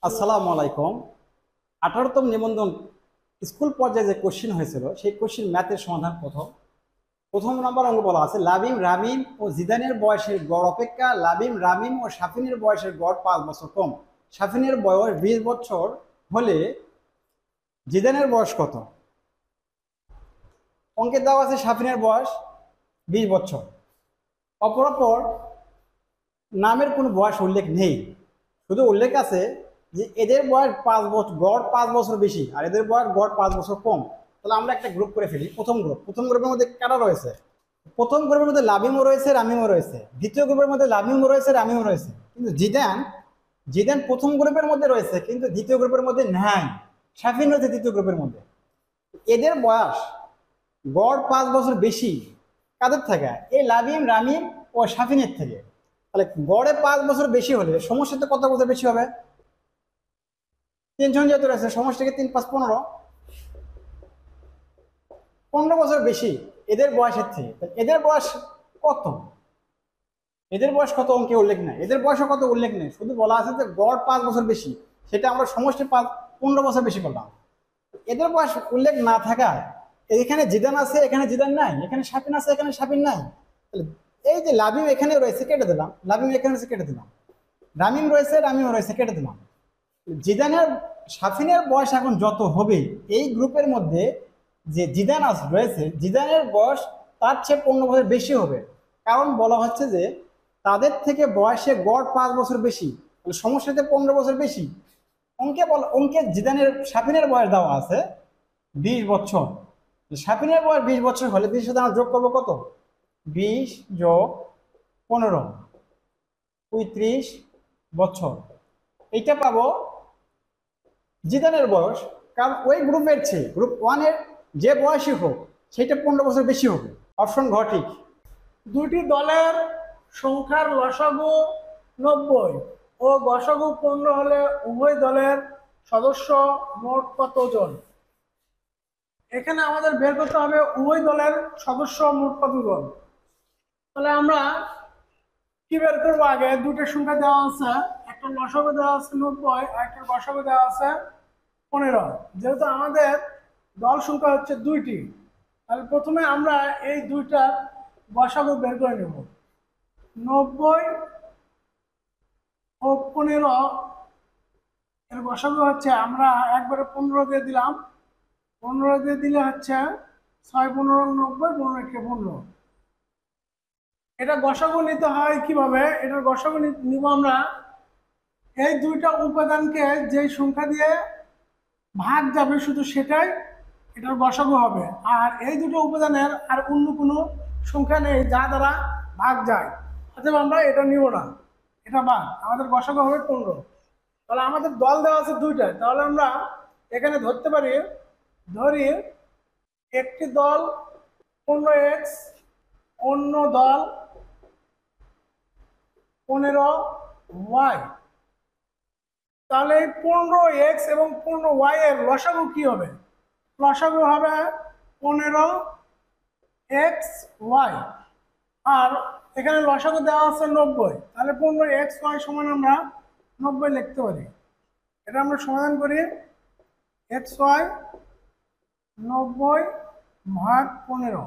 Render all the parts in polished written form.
আসসালামু আলাইকুম। 18তম নিবন্ধন স্কুল পর্যায়ে যে কোশ্চিন হয়েছিল সেই কোশ্চিন ম্যাথের সমাধান প্রথম নম্বর অঙ্ক বলা আছে লাবিব রামিম ও জিদানের বয়সের গড় অপেক্ষা লাবিব রামিম ও শাফিনের বয়সের গড় 5 বছর কম। শাফিনের বয়স 20 বছর হলে জিদানের বয়স কত? অঙ্কে দেওয়া আছে শাফিনের বয়স 20 বছর। অপরাপর নামের কোনো বয়স উল্লেখ নেই, শুধু উল্লেখ আছে যে এদের বয়স 5 বছর, গড় 5 বছর বেশি আর এদের বয়স গড় 5 বছর কম। তাহলে আমরা একটা গ্রুপ করে ফেলি। প্রথম গ্রুপের মধ্যে কারা রয়েছে? প্রথম গ্রুপের মধ্যে লাবিমও রয়েছে, রামিমও রয়েছে। দ্বিতীয় গ্রুপের মধ্যে লাবিমও রয়েছে, রামিমও রয়েছে। কিন্তু জিদান জিদান প্রথম গ্রুপের মধ্যে রয়েছে কিন্তু দ্বিতীয় গ্রুপের মধ্যে নাই। শাফিন রয়েছে তৃতীয় গ্রুপের মধ্যে। এদের বয়স গড় 5 বছর বেশি কাদের থেকে? এই লাবিম রামিম ও শাফিনের থেকে। তাহলে গড়ে 5 বছর বেশি হলে সমষ্টিতে কত বছর বেশি হবে? 3 জন যেহেতু রয়েছে, সমষ্টিকে 3 5 15, 15 বছর বেশি এদের বয়সের থেকে। এদের বয়স কত? এদের বয়স কত অঙ্কে উল্লেখ নেই, এদের বয়সে কত উল্লেখ নেই, শুধু বলা আছে যে গড় 5 বছর বেশি। সেটা আমরা সমষ্টি 15 বছর বেশি করলাম। এদের বয়স উল্লেখ না থাকায় এখানে জিদান আছে, এখানে জিদান নাই, এখানে শাফিন আছে, এখানে শাফিন নাই। তাহলে এই যে লাবিম এখানে রয়েছে কেটে দিলাম, লাবিম এখানে রয়েছে কেটে দিলাম, রামিম রয়েছে, রামিম রয়েছে কেটে দিলাম। জিদানের শাফিনের বয়স এখন যত হবে এই গ্রুপের মধ্যে যে জিদান রয়েছে, জিদানের বয়স তার চেয়ে 15 বছর বেশি হবে। কারণ বলা হচ্ছে যে তাদের থেকে বয়সে গড় 5 বছর বেশি, সমস্যাতে 15 বছর বেশি। অঙ্কে জিদানের শাফিনের বয়স দেওয়া আছে 20 বছর। শাফিনের বয়স 20 বছর হলে 20 সাথে আমরা যোগ করবো কত? 20 যোগ 15, 35 বছর। এইটা পাবো জিদানের বয়স। কারণ ওই গ্রুপের চেয়ে গ্রুপ 1-এর যে বয়সই হোক সেটা 15 বছর বেশি হবে। অপশন ঘ ঠিক। দুটি দলের সংখ্যার লসাগু 90 ও গসাগু 15 হলে উভয় দলের সদস্য মোট কতজন? এখানে আমাদের বের করতে হবে উভয় দলের সদস্য মোট কতজন। তাহলে আমরা কি বের করবো? আগে দুটো সংখ্যা দেওয়া আছে, একটা লসাগু দেওয়া আছে 90 আর একটা গসাগু দেওয়া আছে 15। যেহেতু আমাদের দল সংখ্যা হচ্ছে দুইটি, তাহলে প্রথমে আমরা এই দুইটার গসাগু বের করে নেব। 90 ও 15 এর গসাগু হচ্ছে, আমরা একবারে 15 দিয়ে দিলাম, 15 দিয়ে দিলে হচ্ছে 6 15 90, 15 কে 15। এটা গসাগু নিতে হয় কিভাবে? এটার গসাগু নিব আমরা এই দুইটা উপাদানকে যে সংখ্যা দিয়ে ভাগ যাবে শুধু সেটাই এটার গসাগু হবে। আর এই দুটো উপাদানের আর অন্য কোনো সংখ্যা নেই যা দ্বারা ভাগ যায়, অতএব আমরা এটা নিব না, এটা বাদ। আমাদের গসাগু হবে 15। তাহলে আমাদের দল দেওয়া আছে দুইটা, তাহলে আমরা এখানে ধরতে পারি, ধরি একটি দল 15x, অন্য দল 15y। তাহলে এই 15x এবং 15y এর লসাগু কি হবে? লসাগু হবে 15xy। আর এখানে লসাগু দেওয়া আছে 90, তাহলে 15xy সমান আমরা 90 লিখতে পারি। এটা আমরা সমাধান করি। xy 90 ভাগ 15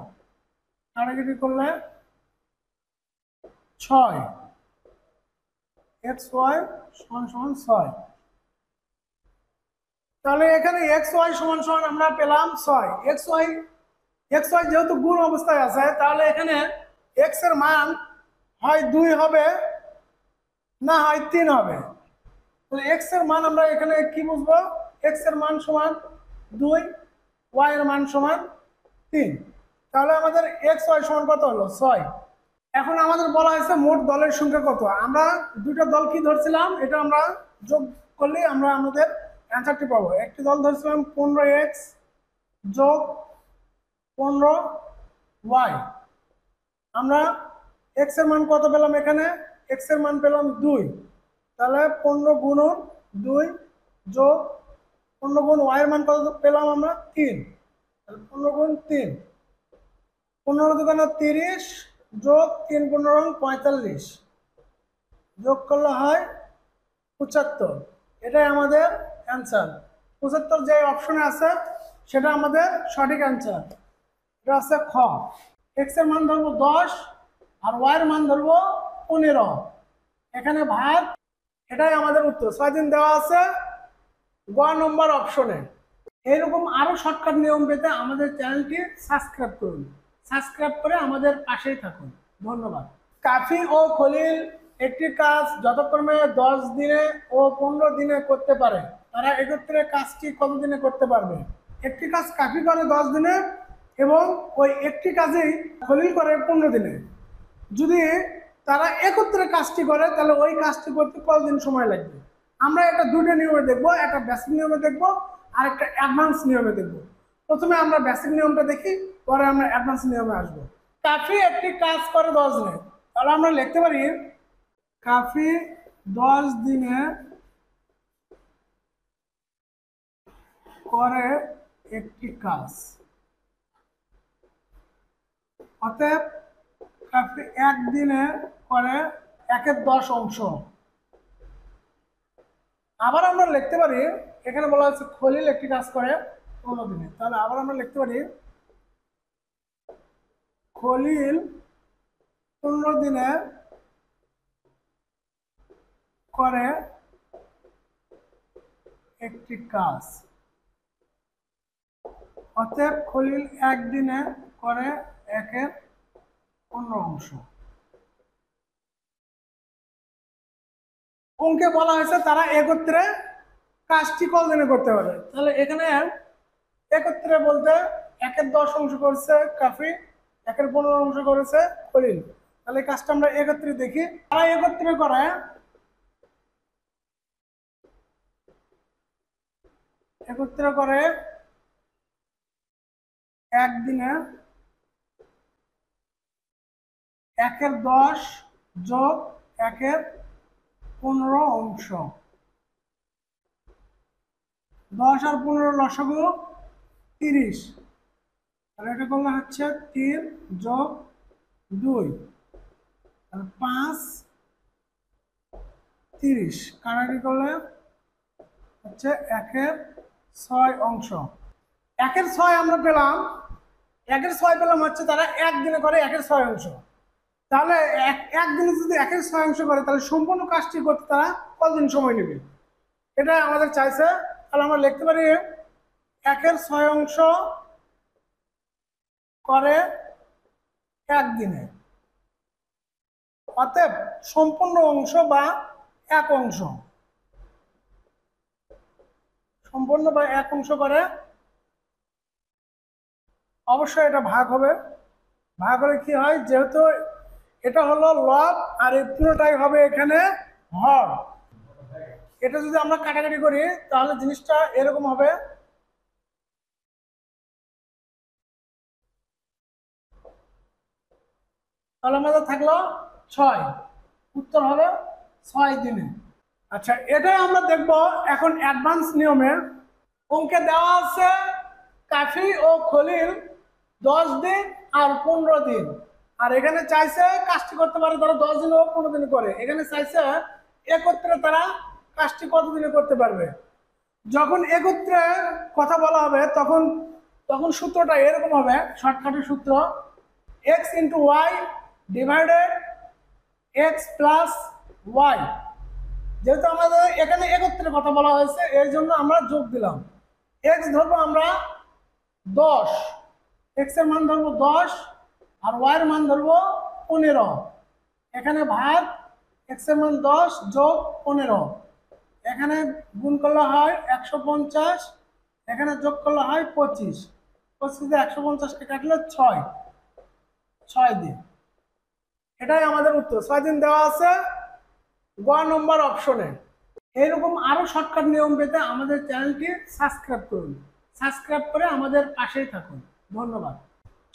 কাটাকাটি করলে 6, xy সমান সমান 6। তাহলে এখানে xy সমান সমান আমরা পেলাম 6। xy যেহেতু গুণ অবস্থায় আছে, তাহলে এখানে x এর মান হয় 2 হবে, না হয় 3 হবে। তাহলে x এর মান আমরা এখানে কি বুঝবো? x এর মান সমান 2, y এর মান সমান 3। তাহলে আমাদের xy সমান কত হলো? 6। এখন আমাদের বলা হয়েছে মোট দলের সংখ্যা কত। আমরা দুটো দল কি ধরছিলাম, এটা আমরা যোগ করলে আমরা আমাদের অ্যান্সারটি পাবো। একটি দল ধরছিলাম 15x যোগ 15y। আমরা x এর মান কত পেলাম? এখানে x এর মান পেলাম 2। তাহলে 15 গুণন 2 যোগ 15 গুণ y এর মান কত পেলাম আমরা? 3। তাহলে 15 গুণ 3, 15 দুগুণে 30 যোগ 3 15 45, যোগ করলে হয় 75। এটাই আমাদের অ্যান্সার। 75 যে অপশনে আছে সেটা আমাদের সঠিক অ্যান্সার। এটা আছে খ। এক্স এর মান ধরবো 10 আর ওয়াই এর মান ধরবো 15, এখানে ভাগ, এটাই আমাদের উত্তর। 6 দিন দেওয়া আছে গ নম্বর অপশনে। এইরকম আরো শর্টকাট নিয়ম পেতে আমাদের চ্যানেলটি সাবস্ক্রাইব করুন। সাবস্ক্রাইব করে আমাদের পাশেই থাকুন। ধন্যবাদ। কাফি ও খলিল একটি কাজ যথাক্রমে 10 দিনে ও 15 দিনে করতে পারে, তারা একত্রে কাজটি কত দিনে করতে পারবে? একটি কাজ কাফি করে 10 দিনে এবং ওই একটি কাজেই খলিল করে 15 দিনে। যদি তারা একত্রে কাজটি করে তাহলে ওই কাজটি করতে কতদিন সময় লাগবে? আমরা এটা দুটো নিয়মে দেখবো, একটা বেসিক নিয়মে দেখবো আর একটা অ্যাডভান্স নিয়মে দেখবো। প্রথমে আমরা বেসিক নিয়মটা দেখি, পরে আমরা অ্যাডভান্স নিয়মে আসবো। কাফি একটি কাজ করে 10 দিনে, তাহলে আমরা লিখতে পারি কাফি 10 দিনে করে একটি কাজ, অতএব কাফি একদিনে করে 1/10 অংশ। আবার আমরা লিখতে পারি, এখানে বলা হচ্ছে খলিল একটি কাজ করে 15 দিনে, তাহলে আবার আমরা লিখতে পারি খলিল 15 দিনে করে একটি কাজ, অতএব খলিল একদিনে করে 1/15 অংশ। অঙ্কে বলা হয়েছে তারা একত্রে কাজটি কতদিনে করতে পারে, তাহলে এখানে একত্রে বলতে 1/10 অংশ করেছে কাফি, 1/15 অংশ করেছে খলিল। তাহলে এই কাজটা আমরা একত্রে দেখি। তারা একত্রে করে একদিনে 1/10 যোগ 1/15 অংশ। 10 আর 15 লসাগু 30, তাহলে এটা করলে হচ্ছে 3 যোগ 2, 5 30, কাটাকাটি করলে হচ্ছে 1/6 অংশ। 1/6 আমরা পেলাম, 1/6 পেলাম হচ্ছে তারা একদিনে করে 1/6 অংশ। তাহলে একদিনে যদি 1/6 অংশ করে তাহলে সম্পূর্ণ কাজটি করতে তারা কতদিন সময় নেবে, এটা আমাদের চাইছে। তাহলে আমরা লিখতে পারি 1/6 অংশ করে একদিনে, অতএব সম্পূর্ণ অংশ বা এক অংশ, সম্পূর্ণ বা এক অংশ করে, অবশ্যই এটা ভাগ হবে। ভাগ হলে কি হয়, যেহেতু এটা হলো লব আর এই পুরোটাই হবে এখানে হর, এটা যদি আমরা কাটাকাটি করি তাহলে জিনিসটা এরকম হবে। তাহলে আমাদের থাকলো 6, উত্তর হবে 6 দিনে। আচ্ছা, এটাই আমরা দেখব এখন অ্যাডভান্স নিয়মে। অঙ্কে দেওয়া আছে কাফি ও খলিল 10 দিন আর 15 দিন, আর এখানে চাইছে কাজটি করতে পারে তারা 10 দিন ও 15 দিন করে। এখানে চাইছে একত্রে তারা কাজটি কত দিনে করতে পারবে। যখন একত্রে কথা বলা হবে তখন তখন সূত্রটা এরকম হবে, শর্টকাটের সূত্র x into Y divided X plus Y. যেহেতু আমাদের এখানে একত্রে কথা বলা হয়েছে এর জন্য আমরা যোগ দিলাম। এক্স ধরবো আমরা 10, এক্স এর মান ধরবো 10 আর ওয়াই এর মান ধরবো 15, এখানে ভাগ, এক্স এর মান 10 যোগ 15, এখানে গুণ করলে হয় 150, এখানে যোগ করলে হয় 25, 25 দিয়ে 150কে কাটলে 6 দিন। এটাই আমাদের উত্তর। 6 দিন দেওয়া আছে গ নম্বর অপশনে। এইরকম আরো শর্টকাট নিয়ম পেতে আমাদের চ্যানেলটি সাবস্ক্রাইব করুন। সাবস্ক্রাইব করে আমাদের পাশেই থাকুন। ধন্যবাদ।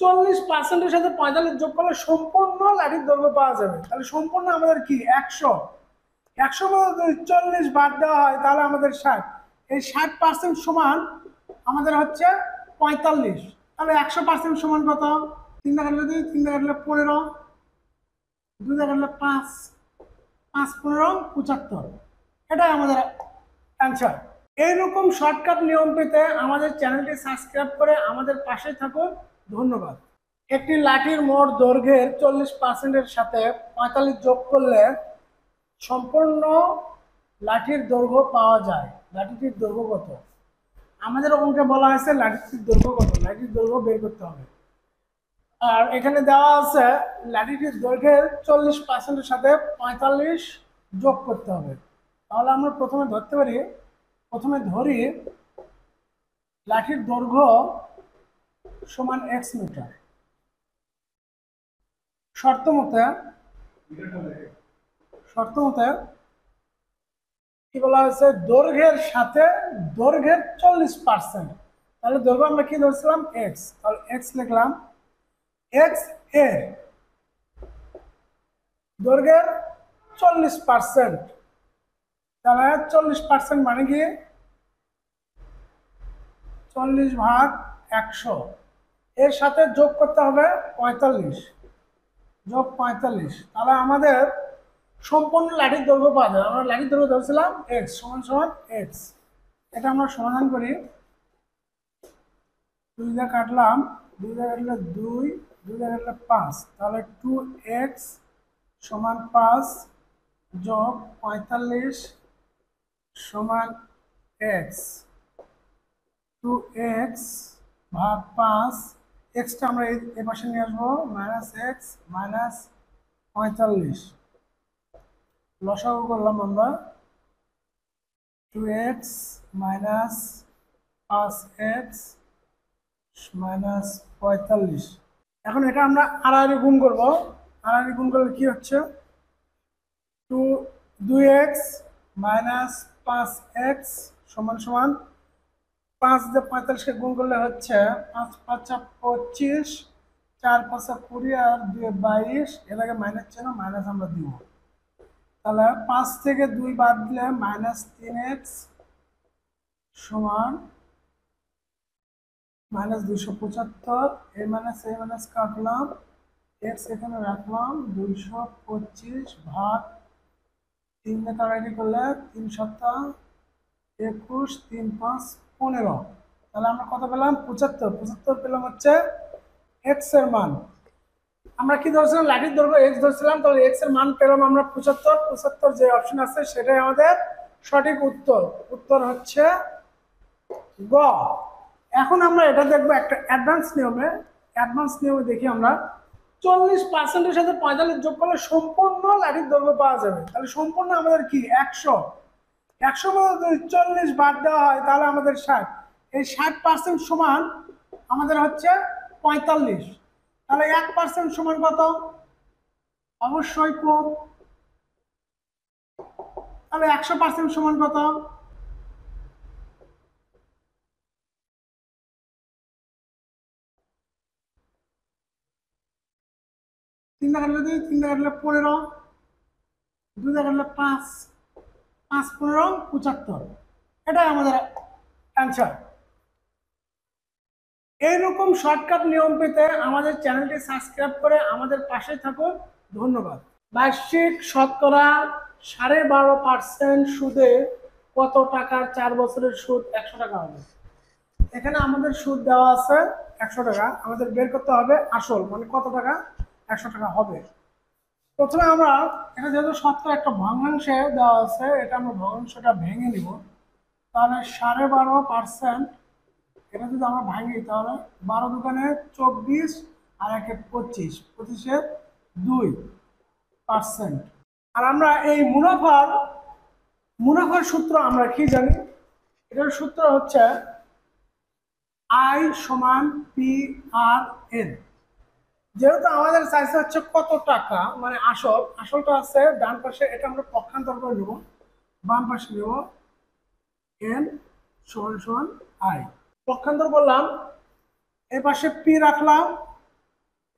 40% সাথে 45 যোগ করলে সম্পূর্ণ লাঠির দৈর্ঘ্য পাওয়া যাবে। তাহলে সম্পূর্ণ আমাদের কি 100, 100 মধ্যে যদি 40 বাদ দেওয়া হয় তাহলে আমাদের 60। এই 60% সমান আমাদের হচ্ছে 45। তাহলে 100% সমান কত? 3 দিয়ে কাটলে 2, 3 দিয়ে কাটলে 15, 2 দিয়ে কাটলে 5, 5 15 75। এটাই আমাদের অ্যান্সার। এইরকম শর্টকাট নিয়ম পেতে আমাদের চ্যানেলটি সাবস্ক্রাইব করে আমাদের পাশে থাকুন। ধন্যবাদ। একটি লাঠির মোট দৈর্ঘ্যের 40%-এর সাথে 45 যোগ করলে সম্পূর্ণ লাঠির দৈর্ঘ্য পাওয়া যায়। লাঠিটির দৈর্ঘ্য কত? আমাদের অঙ্কে বলা হয়েছে লাঠিটির দৈর্ঘ্য কত, লাঠির দৈর্ঘ্য বের করতে হবে। আর এখানে দেওয়া আছে লাঠিটির দৈর্ঘ্যের 40%-এর সাথে 45 যোগ করতে হবে। তাহলে আমরা প্রথমে ধরি লাঠির দৈর্ঘ্য সমান x মিটার। শর্ত মতে কি বলা হয়েছে, দৈর্ঘ্যের সাথে দৈর্ঘ্যের 40%। তাহলে দৈর্ঘ্য আমরা কি ধরছিলাম, x। তাহলে x লিখলাম, x এর দৈর্ঘ্যের 40%। তাহলে 40% মানে কি 40/100। এর সাথে যোগ করতে হবে 45, যোগ 45। তাহলে আমাদের সম্পূর্ণ লাঠির দৈর্ঘ্য পাওয়া যাবে। আমরা লাঠির দৈর্ঘ্য ধরছিলাম x সমান সমান x। এটা আমরা সমাধান করি। 2 দিয়ে কাটলাম, 2 দিয়ে কাটলে 2, 2 দিয়ে কাটলে 5। তাহলে 2x সমান 5 যোগ 45 সমান x। 2x ভাগ 5, এক্সটা আমরা এই পাশে নিয়ে আসবো, -x মাইনাস 45। লসাগু করলাম আমরা, 2x মাইনাস 5x মাইনাস 45। এখন এটা আমরা আড়াআড়ি গুণ করব। আড়াআড়ি গুণ করলে কি হচ্ছে, 2x মাইনাস 5x সমান সমান 5 দিয়ে 45কে গুণ করলে হচ্ছে 5 5 25, 4 5 20 আর 2 22। এর আগে মাইনাস ছিল, মাইনাস আমরা দিব। তাহলে 5 থেকে 2 বাদ দিলে -3x সমান -275। এই মাইনাস কাটলাম, x এখানে রাখলাম, 225 ভাগ 3 দিয়ে কাটাকাটি করলে 3 7 21, 3 5 15। তাহলে আমরা কত পেলাম, 75 পেলাম হচ্ছে x এর মান। আমরা কি ধরছিলাম, লাঠির দৈর্ঘ্য x ধরছিলাম। তাহলে x এর মান পেলাম আমরা 75। যে অপশন আছে সেটাই আমাদের সঠিক উত্তর। উত্তর হচ্ছে গ। এখন আমরা এটা দেখবো একটা অ্যাডভান্স নিয়মে দেখি আমরা 40%-এর সাথে 45 যোগ করলে সম্পূর্ণ লাঠির দৈর্ঘ্য পাওয়া যাবে। তাহলে সম্পূর্ণ আমাদের কি 100 মধ্যে যদি 40 বাদ দেওয়া হয় তাহলে আমাদের 60। এই 60% সমান আমাদের হচ্ছে 45। তাহলে 1% সমান কত, অবশ্যই কম। তাহলে 100% সমান কত, 3 দিয়ে কাটলে 2, 3 দিয়ে কাটলে 15, 2 দিয়ে কাটলে 5, 5 15 75। এটাই আমাদের অ্যান্সার। এইরকম শর্টকাট নিয়ম পেতে আমাদের চ্যানেলটি সাবস্ক্রাইব করে আমাদের পাশে থাকুন। ধন্যবাদ। বার্ষিক শতকরা 12.5% সুদে কত টাকার 4 বছরের সুদ 100 টাকা হবে? এখানে আমাদের সুদ দেওয়া আছে 100 টাকা। আমাদের বের করতে হবে আসল, মানে কত টাকা 100 টাকা হবে। প্রথমে আমরা এটা যেহেতু শতকরা একটা ভগ্নাংশে দেওয়া আছে, এটা আমরা ভগ্নাংশটা ভেঙে নিব। তাহলে 12.5%, এটা যদি আমরা ভাঙি তাহলে 12 দোকানে 24 আর 1 25, 25-এর 2%। আর আমরা এই মুনাফার সূত্র আমরা কি জানি, এটার সূত্র হচ্ছে I সমান PRN। যেহেতু আমাদের চাইছে হচ্ছে কত টাকা, মানে আসলটা আছে ডান পাশে, এটা আমরা পক্ষান্তর করে নেব, বাম পাশে নেব N সমান সমান I। পক্ষান্তর করলাম, এই পাশে P রাখলাম,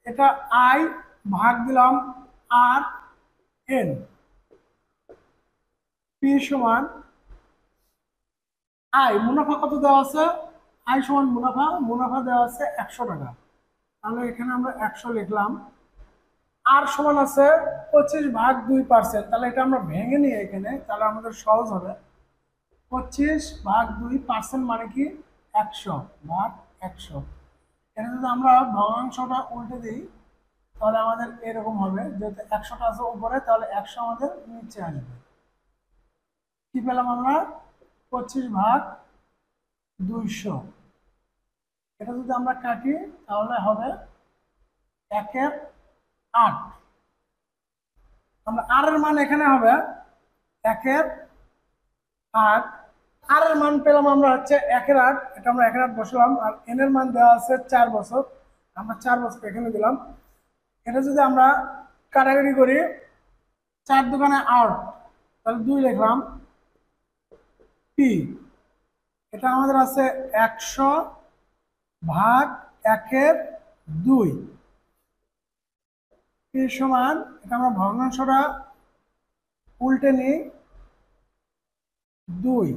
এটা I ভাগ দিলাম R N। P সমান I, মুনাফা কত দেওয়া আছে, I সমান মুনাফা দেওয়া আছে 100 টাকা। তাহলে এখানে আমরা 100 লিখলাম। আর সমান আছে 25/2%। তাহলে এটা আমরা ভেঙে নিই এখানে, তাহলে আমাদের সহজ হবে। 25/2 মানে কি 100/100। এটা যদি আমরা ভগ্নাংশটা উল্টে দিই তাহলে আমাদের এরকম হবে, যেহেতু 100টা আছে উপরে তাহলে 100 আমাদের নিচে আসবে। কি পেলাম আমরা? 25/200। এটা যদি আমরা কাটি তাহলে হবে 1/8। আমরা আর এর মান এখানে হবে 1/8। আর এর মান পেলাম আমরা হচ্ছে 1/8, এটা আমরা 1/8 বসালাম। আর এন এর মান দেওয়া আছে 4 বছর, আমরা 4 বছর এখানে দিলাম। এটা যদি আমরা কাটাকাটি করি, 4 দোকানে 8, তাহলে 2 লিখলাম। পি এটা আমাদের আছে 100/1/2। পি সমান, এটা আমরা ভগ্নাংশটা উল্টে নিই, 2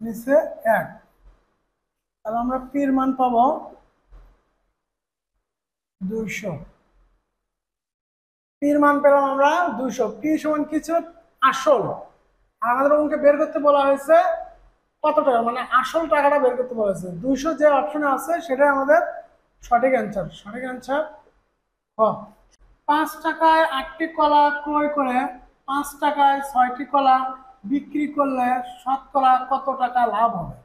নিচে 1, তাহলে আমরা পির মান পাবো 200। পির মান পেলাম আমরা 200। পি সমান কিছু আসল, আর আমাদের অঙ্কে বের করতে বলা হয়েছে কত টাকা, মানে আসল টাকাটা বের করতে বলা হয়েছে। 200 যে অপশনে আছে সেটাই আমাদের সঠিক অ্যান্সার। সঠিক অ্যান্সার হ। 5 টাকায় 8টি কলা ক্রয় করে 5 টাকায় 6টি কলা বিক্রি করলে শতকরা কত টাকা লাভ হবে?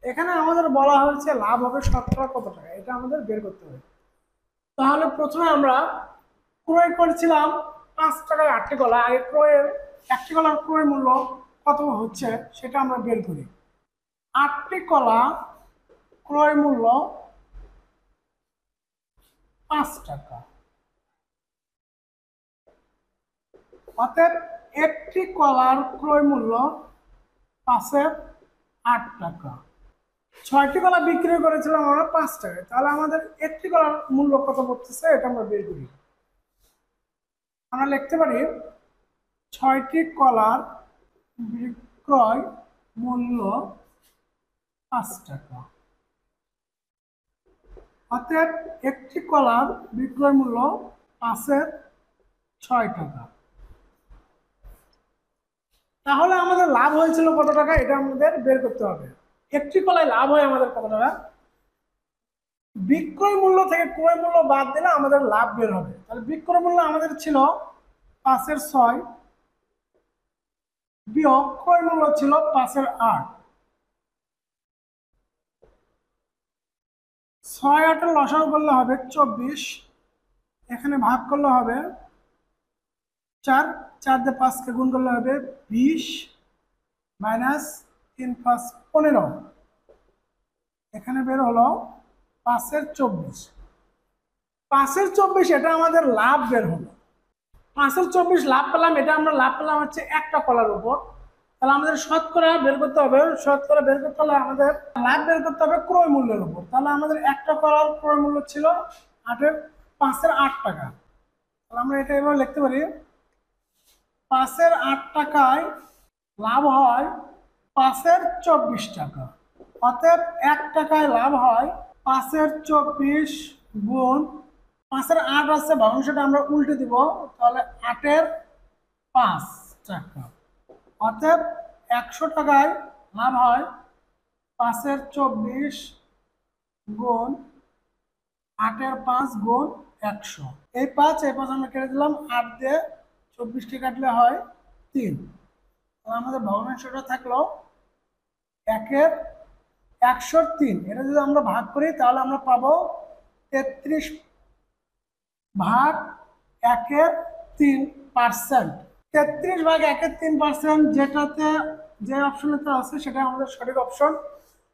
এখানে আমাদের বলা হয়েছে লাভ হবে শতকরা কত টাকা, এটা আমাদের বের করতে হবে। তাহলে প্রথমে আমরা ক্রয় করেছিলাম 5 টাকায় 8টি কলা, আগে ক্রয়ের 1টি কলার ক্রয় মূল্য কত হচ্ছে সেটা আমরা বের করি। 8টি কলা ক্রয় মূল্য 5 টাকা, অতএব একটি কলার ক্রয় মূল্য 5/8 টাকা। 6টি কলা বিক্রি করেছিলাম আমরা 5 টাকায়, তাহলে আমাদের একটি কলার মূল্য কত পড়তেছে এটা আমরা বের করি। আমরা লিখতে পারি 6টি কলার বিক্রয় মূল্য 5 টাকা, অতএব একটি কলার বিক্রয় মূল্য 5/6 টাকা। তাহলে আমাদের লাভ হয়েছিল কত টাকা এটা আমাদের বের করতে হবে। একটি কলায় লাভ হয় আমাদের কত টাকা, বিক্রয় মূল্য থেকে ক্রয় মূল্য বাদ দিলে আমাদের লাভ বের হবে। তাহলে বিক্রয় মূল্য আমাদের ছিল 5/6 বিয়োগ ক্রয় মূল্য ছিল 5/8। 6/8 লসাগু করলে হবে 24, এখানে ভাগ করলে হবে 4, 4 দিয়ে 5কে গুণ করলে হবে 20 মাইনাস 3 5 15, এখানে বের হলো 5/24। 5/24 এটা আমাদের লাভ বের হলো। 5/24 লাভ পেলাম, এটা আমরা লাভ পেলাম হচ্ছে একটা কলার উপর। তাহলে আমাদের শতকরা বের করতে হবে, শতকরা বের করতে হলে আমাদের লাভ বের করতে হবে ক্রয় মূল্যের উপর। তাহলে আমাদের একটা কলার ক্রয় মূল্য ছিল 5/8 টাকা। তাহলে আমরা এটা এবার লিখতে পারি 5/8 টাকায় লাভ হয় 5/24 টাকা, অতএব 1 টাকায় লাভ হয় 5/24 গুণ 5/8 আছে, ভগ্নাংশটা আমরা উল্টে দিব, তাহলে 8/5 টাকা, অতএব 100 টাকায় লাভ হয় 5/24 গুণ 8/5 গুণ 100। এই 5 আমরা কেটে দিলাম, 8 দিয়ে 24টি কাটলে হয় 3। তাহলে আমাদের ভগ্নাংশটা থাকলো 1/103। এটা যদি আমরা ভাগ করি তাহলে আমরা পাবো 33/1/3%। 33/1/3%, যেটাতে যে অপশনেতে আছে সেটা আমাদের সঠিক অপশন।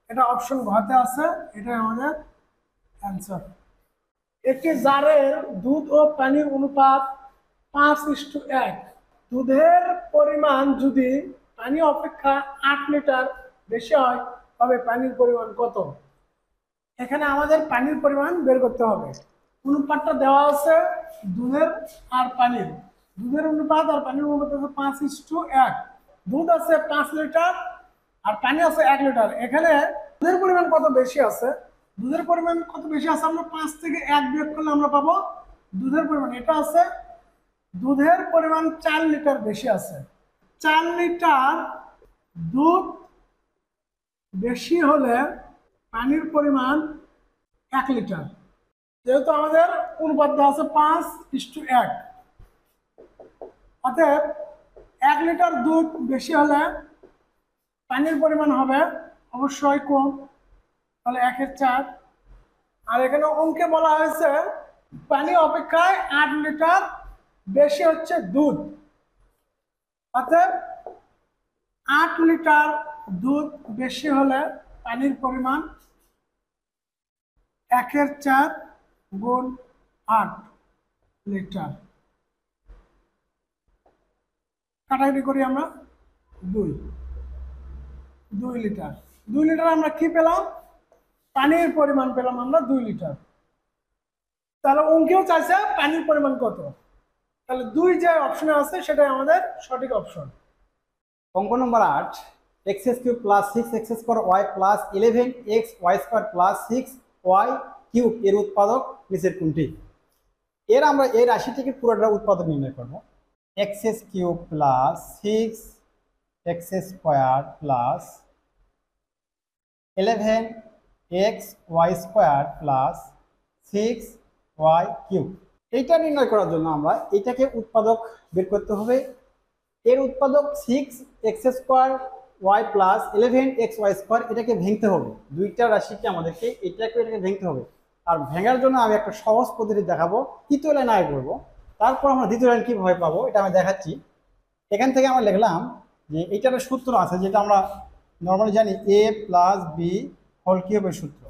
এটা অপশন ঘতে আছে, এটাই আমাদের অ্যান্সার। একটি জারের দুধ ও পানির অনুপাত 5:1। দুধের পরিমাণ যদি পানি অপেক্ষা 8 লিটার বেশি হয় তবে পানির পরিমাণ কত? এখানে আমাদের পানির পরিমাণ বের করতে হবে। অনুপাতটা দেওয়া আছে দুধের আর পানির, দুধের অনুপাত আর পানির অনুপাত আছে 5:1। দুধ আছে 5 লিটার আর পানি আছে 1 লিটার। এখানে দুধের পরিমাণ কত বেশি আছে, দুধের পরিমাণ কত বেশি আছে, আমরা 5 থেকে 1 বিয়োগ করলে আমরা পাবো দুধের পরিমাণ, এটা আছে দুধের পরিমাণ 4 লিটার বেশি আছে। 4 লিটার দুধ বেশি হলে পানির পরিমাণ 1 লিটার। যেহেতু আমাদের অনুপাত দেওয়া আছে 5:1, অতএব 1 লিটার দুধ বেশি হলে পানির পরিমাণ হবে অবশ্যই কম, তাহলে 1/4। আর এখানে অঙ্কে বলা হয়েছে পানি অপেক্ষায় 8 লিটার বেশি হচ্ছে দুধ, অতএব 8 লিটার দুধ বেশি হলে পানির পরিমাণ 1/4 গুণ 8 লিটার। কাটাকাটি করি আমরা, 2 লিটার। 2 লিটার আমরা কি পেলাম? পানির পরিমাণ পেলাম আমরা 2 লিটার। তাহলে অঙ্কেও চাইছে পানির পরিমাণ কত, তাহলে 2 যে অপশনে আছে সেটাই আমাদের সঠিক অপশন। অঙ্ক number 8, X cube plus 6x square Y plus 11x Y square plus 6y cube এর উৎপাদক নিচের কোনটি? আমরা এই রাশিটিকে পুরোটা উৎপাদক নির্ণয় করবো। X cube plus 6x square plus 11x Y square plus 6y cube, এইটা নির্ণয় করার জন্য আমরা এটাকে উৎপাদক বের করতে হবে। এর উৎপাদক 6x square Y plus 11x Y square, এটাকে ভেঙতে হবে। দুইটা রাশিকে আমাদেরকে এটাকে ভেঙতে হবে। আর ভেঙার জন্য আমি একটা সহজ পদ্ধতি দেখাবো, তৃতীয় লাইন আগে করবো, তারপর আমরা দ্বিতীয় লাইন কীভাবে পাবো এটা আমি দেখাচ্ছি। এখান থেকে আমরা লিখলাম যে এইটার সূত্র আছে যেটা আমরা নর্মালি জানি, a প্লাস বি হোল কিউবের সূত্র।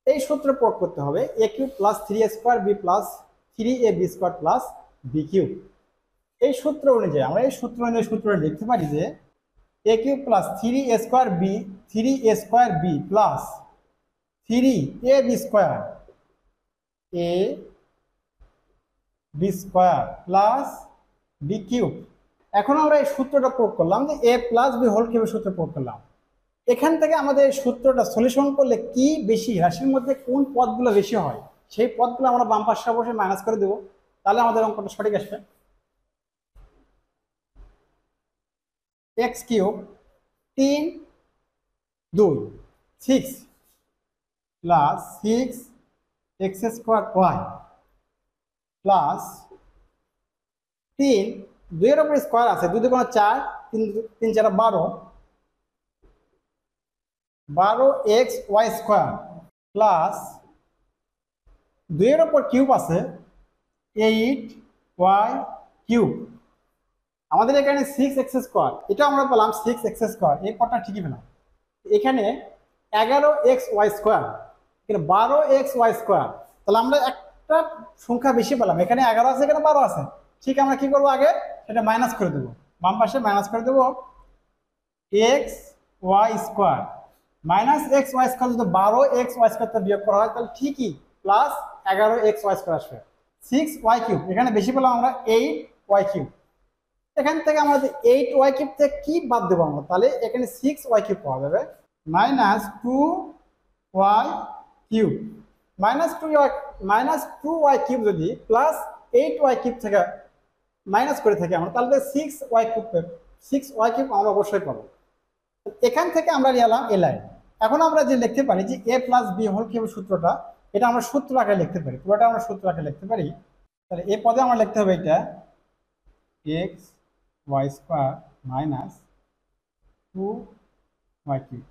এই সূত্র প্রয়োগ করতে হবে a cube plus 3a square B plus 3ab square plus B cube. এই সূত্র অনুযায়ী আমরা এই সূত্র অনুযায়ী সূত্রটা লিখতে পারি যে a cube plus 3a square B plus 3ab square plus B cube. এখন আমরা এই সূত্রটা প্রয়োগ করলাম যে a প্লাস বি হোল কিউবের সূত্র প্রয়োগ করলাম। এখান থেকে আমাদের এই সূত্রটা সলিউশন করলে কি বেশি, রাশির মধ্যে কোন পদগুলো বেশি হয় সেই পদগুলো আমরা বাম পাশে বসে মাইনাস করে দেবো, তাহলে আমাদের অঙ্কটা সঠিক আসবে। X cube 3 2 6 plus 6x square Y plus 3, 2 এর উপর স্কোয়ার আছে, 2 2 4, 3 4 12x ওয়াই স্কোয়ার প্লাস 2 এর উপর কিউব আছে 8y কিউব। আমাদের এখানে 6x স্কোয়ার, এটা আমরা পেলাম 6x স্কোয়ার, এই পদটা ঠিকই পেলাম। এখানে 11x ওয়াই স্কোয়ার, এখানে 12x ওয়াই স্কোয়ার, তাহলে আমরা একটা সংখ্যা বেশি পেলাম। এখানে 11 আছে, এখানে 12 আছে, ঠিক আমরা কি করবো আগে সেটা মাইনাস করে দেবো, বাম পাশে মাইনাস করে দেবো। x Y square minus X Y square, যদি 12x ওয়াই স্কোয়ারটা বিয়োগ করা হয় তাহলে ঠিকই প্লাস 11x ওয়াই স্কোয়ার আসবে। 6y কিউব, এখানে বেশি পেলাম আমরা 8y কিউব। এখান থেকে আমাদের 8y কিউব থেকে কি বাদ দেবো আমরা, তাহলে এখানে 6y কিউব পাওয়া যাবে, minus 2y cube. Minus 2y cube যদি প্লাস 8y কিউব থেকে মাইনাস করে থাকি আমরা, তাহলে 6y কিউব আমরা অবশ্যই পাবো। এখান থেকে আমরা নিয়ে এলাম এ লাইন। এখন আমরা যে লিখতে পারি যে a প্লাস বি হোল কিউবের সূত্রটা, এটা আমরা সূত্র আকারে লিখতে পারি, পুরোটা আমরা সূত্র আকারে লিখতে পারি। তাহলে এ পদে আমরা লিখতে হবে এটা x Y square minus 2y cube.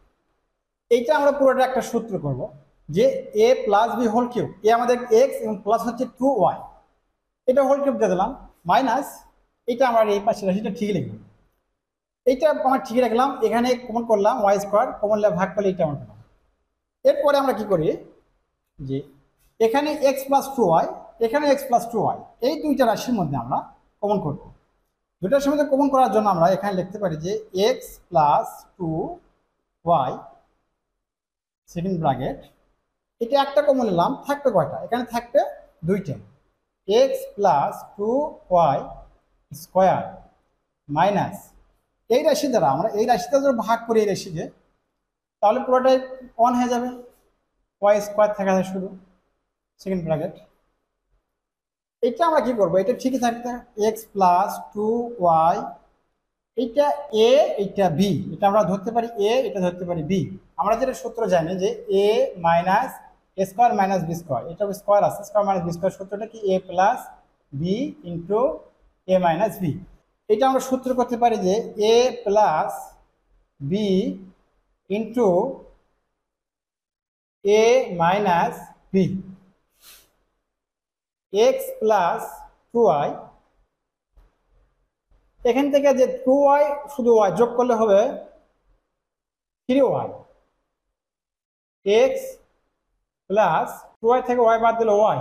এইটা আমরা পুরোটা একটা সূত্র করব যে a plus b whole cube, a আমাদের x এবং প্লাস হচ্ছে 2y, এটা হোল কিউব দিয়ে দিলাম, মাইনাস এটা আমরা এই পাশে রাশিটা ঠিকই লিখলাম, এইটা আমরা ঠিকই রাখলাম। এখানে কমন করলাম ওয়াই স্কোয়ার, কমন ভাগ করলে এটা আমরা পেলাম। এরপরে আমরা কি করি যে এখানে এক্স প্লাস 2y, এখানে x প্লাস 2y, এই দুইটা রাশির মধ্যে আমরা কমন করব। দুইটা রাশির মধ্যে কমন করার জন্য আমরা এখানে লিখতে পারি যে x plus 2y second bracket, এটা একটা কমন নিলাম, থাকবে কয়টা, এখানে থাকবে দুইটা, x plus 2y square minus এই রাশি দ্বারা আমরা এই রাশিটা যদি ভাগ করি এই রাশিকে, তাহলে পুরোটাই 1 হয়ে যাবে, ওয়াই স্কোয়ার থাকা যায় শুধু সেকেন্ড ব্র্যাকেট। এটা আমরা কি করবো, এটা ঠিকই থাকতে x প্লাস 2y এইটা এ, এইটা বি, এটা আমরা ধরতে পারি এ, এটা ধরতে পারি বি। আমরা যেটা সূত্র জানি যে a minus a square minus B square, এটা স্কোয়ার আছে, স্কোয়ার মাইনাস বি স্কোয়ার, সূত্রটা কি a plus B into A minus b. এটা আমরা সূত্র করতে পারি যে a plus B into A minus b x plus 2y, এখান থেকে যে 2y শুধু y যোগ করলে হবে 3y, এক্স প্লাস 2y থেকে y বাদ দিলে y।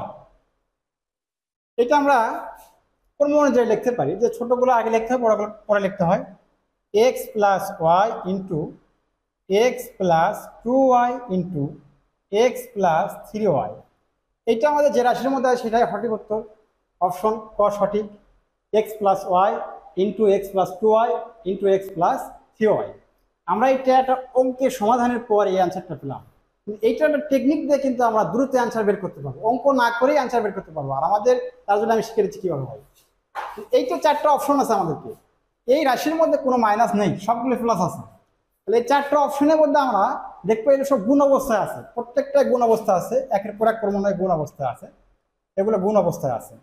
এটা আমরা কোন অনুযায়ী লিখতে পারি যে ছোটগুলো আগে লিখতে হয়, বড়গুলো পরে লিখতে হয়। X plus Y into x plus 2y into x plus 3y। এটা আমাদের যে রাশির মধ্যে আছে সেটাই সঠিক উত্তর, অপশন ক সঠিক। X plus Y into x plus 2y into x plus 3y। আমরা এটা একটা অঙ্কের সমাধানের পর এই অ্যান্সারটা পেলাম। এইটা একটা টেকনিক দিয়ে কিন্তু আমরা দ্রুত অ্যান্সার বের করতে পারবো, অঙ্ক না করেই অ্যান্সার বের করতে পারবো। আর আমাদের তার জন্য আমি শিখে দিচ্ছি কীভাবে হয়। এইটা 4টা অপশন আছে আমাদেরকে, এই রাশির মধ্যে কোনো মাইনাস নেই, সবগুলো প্লাস আছে। তাহলে এই 4টা অপশনের মধ্যে আমরা দেখবো এগুলো সব গুণ অবস্থায় আছে, প্রত্যেকটা গুণ অবস্থা আছে, একের পর এক ক্রমান্বয়ে গুণ অবস্থায় আছে, এগুলো গুণ অবস্থায় আছে।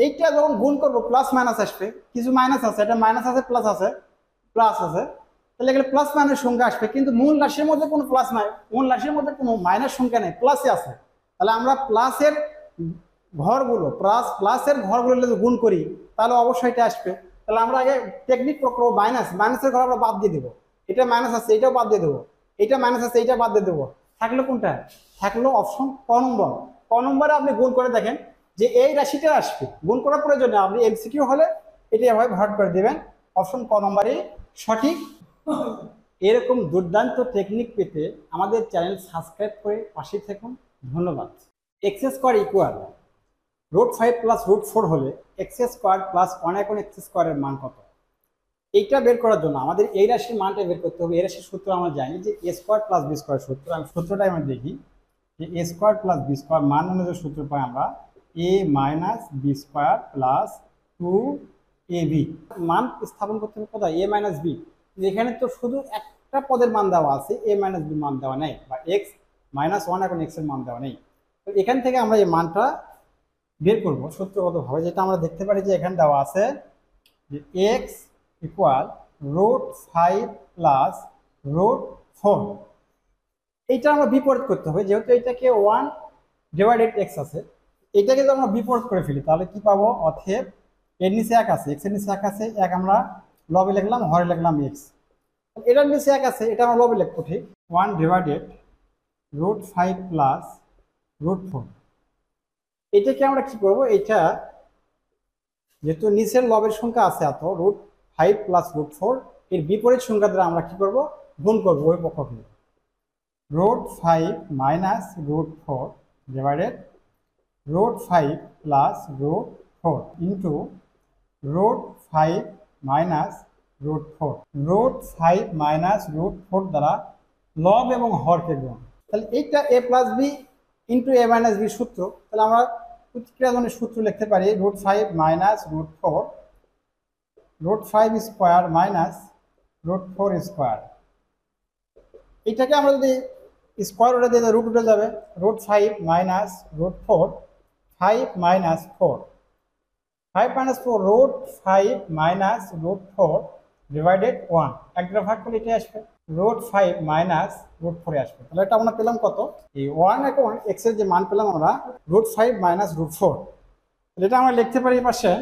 এইটা যখন গুণ করবো প্লাস মাইনাস আসবে, কিছু মাইনাস আছে, এটা মাইনাস আছে প্লাস আছে, প্লাস আছে, তাহলে এগুলো প্লাস মাইনাস সংখ্যা আসবে। কিন্তু মূল রাশির মধ্যে কোনো প্লাস নাই, মূল রাশির মধ্যে কোনো মাইনাস সংখ্যা নেই, প্লাসই আছে। তাহলে আমরা প্লাসের ঘরগুলো প্লাসের ঘরগুলো যদি গুণ করি তাহলে অবশ্যই এটা আসবে। তাহলে আমরা আগে টেকনিক প্রক্রিয়া মাইনাসের ঘর আমরা বাদ দিয়ে দেবো, এটা মাইনাস আছে এটাও বাদ দিয়ে দেবো, এটা মাইনাস আছে এইটা বাদ দিয়ে দেবো, থাকলো কোনটা? থাকলো অপশন ক নম্বর। ক নম্বরে আপনি গুণ করে দেখেন যে এই রাশিটা আসবে, গুণ করার প্রয়োজনে আপনি এমসিকিউ হলে এটা এভাবে ভরাট করে দেবেন, অপশন ক নম্বরই সঠিক। এরকম দুর্দান্ত টেকনিক পেতে আমাদের চ্যানেল সাবস্ক্রাইব করে পাশে থাকুন। ধন্যবাদ। এক্স স্কোয়ার ইকুয়াল √5 প্লাস √4 হলে এক্স স্কোয়ার প্লাস 1 এক্স স্কোয়ারের মান কত? এইটা বের করার জন্য আমাদের এই রাশির মানটা বের করতে হবে। এই রাশির সূত্র আমরা জানি যে a square plus b square সূত্র। আমি সূত্রটাই আমরা দেখি যে a square plus b square মান অনুযায়ী সূত্র পাই আমরা a minus B square plus 2ab। মান স্থাপন করতে হবে কোথায়? A minus b. এখানে তো শুধু একটা পদের মান দেওয়া আছে, এ মাইনাস বি মান দেওয়া নেই, বা এক্স মাইনাস 1 এখন এক্স এর মান দেওয়া নেই। তো এখান থেকে আমরা এই মানটা বের করবো সূত্রগতভাবে, যেটা আমরা দেখতে পারি যে এখানে দেওয়া আছে যে এক্স ইকুয়াল √5 প্লাস √4। এইটা আমরা বিপরীত করতে হবে, যেহেতু এটাকে 1 ডিভাইডেড এক্স আছে, এটাকে যদি আমরা বিপরীত করে ফেলি তাহলে কি পাবো? অতএব এর নিচে 1 আছে, এক্স এর নিচে 1 আছে, 1 আমরা লবে লিখলাম, হরে লিখলাম এক্স। এটার নিচে 1 আছে, এটা আমরা লবে লিখবো ঠিক, 1 ডিভাইডেড √5 প্লাস √4। এটাকে আমরা কি করবো? এটা যেহেতু নিচের লবের সংখ্যা আছে এত, √5 প্লাস √4, এর বিপরীত সংখ্যা দ্বারা আমরা কি করবো? গুণ করবো ওই পক্ষকে। √5 minus √4 divided √5 plus √4 into √5 minus √4। √5 minus √4 দ্বারা লব এবং হরকে গুণ। তাহলে এইটা এ প্লাস বি ইন্টু এ মাইনাস বি সূত্র। তাহলে আমরা উৎক্রিয়াজনের সূত্র লিখতে পারি √5 মাইনাস √4, √5 স্কোয়ার মাইনাস √4 স্কোয়ার। এইটাকে আমরা যদি স্কোয়ার উঠে দিয়ে রুট উঠে যাবে, √5 minus √4, 5 minus 4, 5 minus 4, √5 minus √4 divided 1। একটা ভাগ করলে এটাই আসবে, √5 মাইনাস √4 আসবে। তাহলে এটা আমরা পেলাম কত? এই 1 এখন এক্স এর যে মান পেলাম আমরা √5 মাইনাস √4। এটা আমরা লিখতে পারি এই পাশে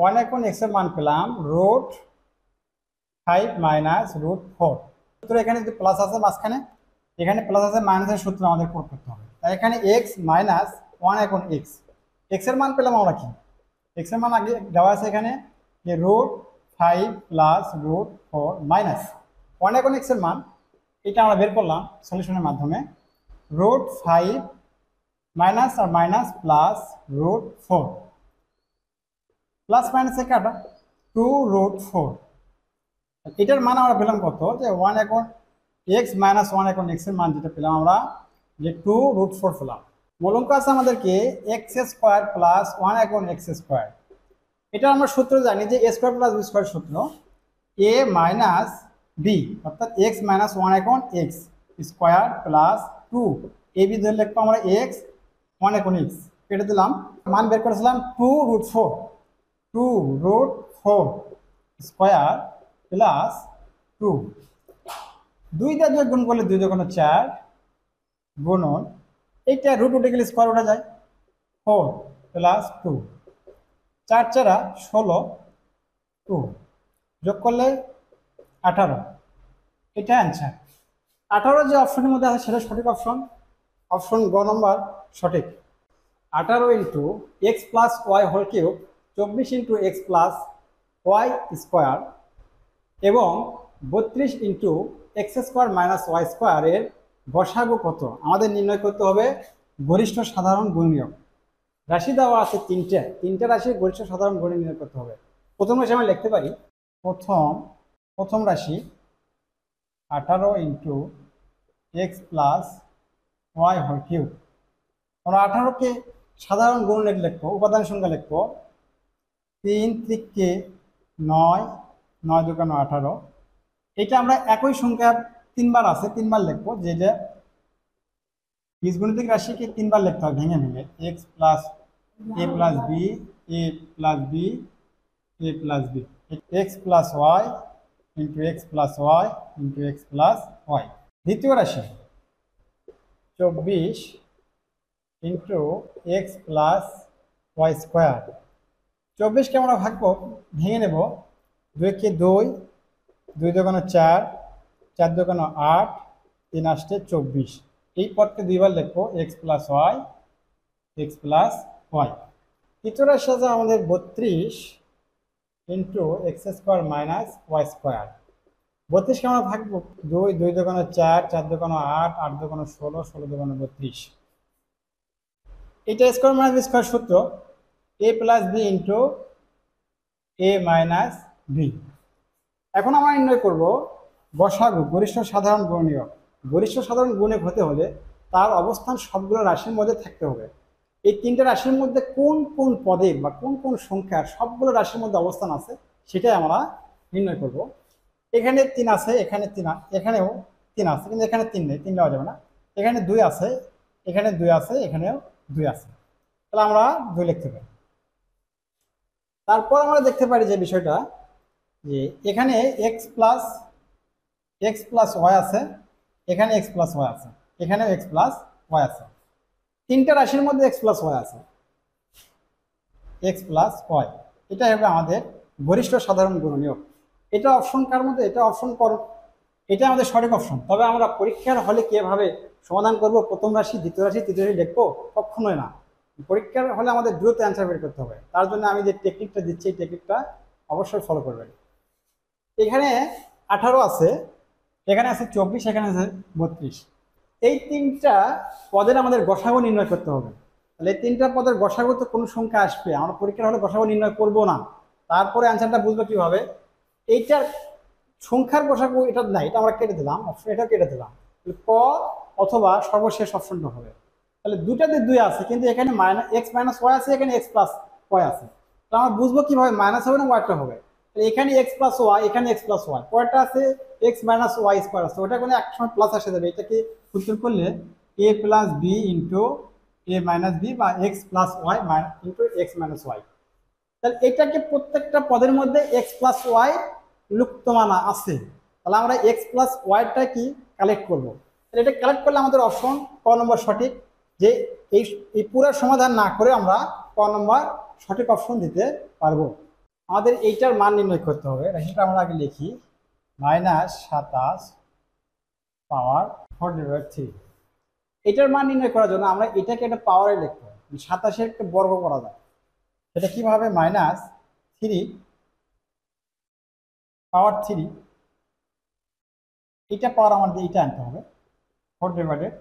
1 এখন এক্স এর মান পেলাম √5 মাইনাস √4। সূত্র এখানে যদি প্লাস আছে মাঝখানে, এখানে প্লাস আছে, মাইনাসের সূত্র আমাদের প্রয়োগ করতে হবে। তাই এখানে এক্স মাইনাস 1 এখন এক্স, এক্স এর মান পেলাম আমরা কি? এক্স এর মান আগে দেওয়া আছে এখানে যে √5 প্লাস √4 মাইনাস 1 এখন এক্স এর মান, এটা আমরা বের করলাম সলিউশনের মাধ্যমে। √5 মাইনাস আর মাইনাস প্লাস √4, প্লাস মাইনাসে কাটা 2√4। এটার মান আমরা পেলাম কত? যে 1 এখন এক্স মাইনাস 1 এখন এক্স এর মান যেটা পেলাম আমরা যে 2√4 পেলাম। মূল অঙ্ক আছে আমাদেরকে এক্স স্কোয়ার প্লাস 1 এখন এক্স স্কোয়ার। এটা আমরা সূত্র জানি যে a square plus b square সূত্র। এ মাইনাস বি অর্থাৎ এক্স মাইনাস ওয়ান এখন x square plus two A B ধরে লিখবো আমরা এক্স ওয়ান এখন এক্স কেটে দিলাম। মান বের করেছিলাম 2√4 2√4 স্কোয়ার প্লাস 2 2 দিয়ে 2 গুণ করলে 2 2 4 গুণন এইটা রুট উঠে গেলে স্কোয়ার উঠে যায় 4 প্লাস 2 4 4 16 2 যোগ করলে 18 এটা অ্যান্সার। 18 যে অপশনের মধ্যে আছে সেটা সঠিক অপশন, অপশন গ নম্বর সঠিক। 18 into x plus Y whole cube 24 into x plus Y square এবং 32 into x square minus Y স্কোয়ারের গসাগু কত আমাদের নির্ণয় করতে হবে। গরিষ্ঠ সাধারণ গুণনীয়ক রাশি দেওয়া আছে তিনটে রাশির গরিষ্ঠ সাধারণ গুণ নির্ণয় করতে হবে। প্রথম রাশি আমি লিখতে পারি, প্রথম রাশি 18 into x plus Y whole cube. আমরা 18কে সাধারণ গুণনীয়ক লিখবো, উপাদান সংখ্যা লিখবো 3 3 9 9 2 18। এটা আমরা একই সংখ্যা তিনবার আছে তিনবার লিখবো, যেটা বীজগণিতিক রাশিকে তিনবার লিখতে হবে ভেঙে ভেঙে x plus a plus b a plus b a plus b x plus Y into x plus Y into x plus y. দ্বিতীয় রাশি 24 into x plus Y square. 24কে আমরা ভাগবো ভেঙে নেব 2 কে 2 2 2 4 4 2 8 3 আসতে 24। এই পদকে দুইবার লিখবো x plus y x plus y. তৃতীয় রাশি আছে আমাদের 32 into x square minus y square. 32কে আমরা ভাগবো 2 2 2 4 4 2 8 8 2 16 16 2 32। এটা স্কোয়ার মাইনাস বি স্কোয়ার সূত্র এ প্লাস বি ইন্টু এ মাইনাস বি। এখন আমরা নির্ণয় করব গসাগু গরিষ্ঠ সাধারণ গুণনীয়ক। গরিষ্ঠ সাধারণ গুণনীয়ক হতে হলে তার অবস্থান সবগুলো রাশির মধ্যে থাকতে হবে। এই তিনটে রাশির মধ্যে কোন কোন পদের বা কোন কোন সংখ্যার সবগুলো রাশির মধ্যে অবস্থান আছে সেটাই আমরা নির্ণয় করব। এখানে 3 আছে, এখানে 3 এখানেও 3 আছে, কিন্তু এখানে 3 নেই, 3 নেওয়া যাবে না। এখানে 2 আছে, এখানে 2 আছে, এখানেও 2 আছে, তাহলে আমরা 2 লিখতে পারি। তারপর আমরা দেখতে পারি যে বিষয়টা যে এখানে এক্স প্লাস ওয়াই আছে, এখানে এক্স প্লাস ওয়াই আছে, এখানেও এক্স প্লাস ওয়াই আছে। তিনটা রাশির মধ্যে এক্স প্লাস ওয়াই আছে, এক্স প্লাস ওয়াই। এটা হবে আমাদের গরিষ্ঠ সাধারণ গুণনীয়ক। এটা অপশন কার মধ্যে, এটা অপশন কর, এটা আমাদের সঠিক অপশন। তবে আমরা পরীক্ষার হলে কিভাবে সমাধান করব, প্রথম রাশি দ্বিতীয় রাশি তৃতীয় রাশি লিখবো, কখনোই না। পরীক্ষার হলে আমাদের দ্রুত অ্যান্সার বের করতে হবে। তার জন্য আমি যে টেকনিকটা দিচ্ছি এই টেকনিকটা অবশ্যই ফলো করবেন। এখানে 18 আছে, এখানে আছে 24, এখানে আছে 32। এই তিনটা পদের আমাদের গসাগু নির্ণয় করতে হবে। তাহলে এই তিনটা পদের গসাগু তো কোনো সংখ্যা আসবে, আমরা পরীক্ষার হলে গসাগু নির্ণয় করব না। তারপরে অ্যান্সারটা বুঝবো কিভাবে। এইটার সংখ্যার গসাগু এটা নাই, এটা আমরা কেটে দিলাম, অপশন এটা কেটে দিলাম। ক অথবা সর্বশেষ অপশনটা হবে। তাহলে দুটাতে 2 আছে, কিন্তু এখানে এক্স মাইনাস ওয়াই আছে, এখানে এক্স প্লাস ওয়াই আছে। তো আমরা বুঝবো কিভাবে মাইনাস হবে না ওয়াইটা হবে। এখানে এক্স প্লাস ওয়াই, এখানে এক্স প্লাস ওয়াই, পরেরটা আছে এক্স মাইনাস ওয়াই স্কোয়ার আছে, ওটা কোনো একসময় প্লাস আসে যাবে। এটাকে সূত্র করলে A plus B into A minus B বা X plus Y into X minus Y. তাহলে এটাকে প্রত্যেকটা পদের মধ্যে এক্স প্লাস ওয়াই লুপ্তমানা আছে, তাহলে আমরা এক্স প্লাস ওয়াইটা কি কালেক্ট করবো। এটা কালেক্ট করলে আমাদের অপশন ক নম্বর সঠিক। যে এই পুরো সমাধান না করে আমরা ক নম্বর সঠিক অপশন দিতে পারবো। আমাদের এইটার মান নির্ণয় করতে হবে। রাশিটা আমরা আগে লিখি -27 পাওয়ার 4/3। এটার মান নির্ণয় করার জন্য আমরা এটাকে একটা পাওয়ারে লিখবো, 27-এর একটা বর্গ করা যায়। সেটা কিভাবে, -3 পাওয়ার 3, এটা পাওয়ার আমাদের এইটা আনতে হবে 4/3।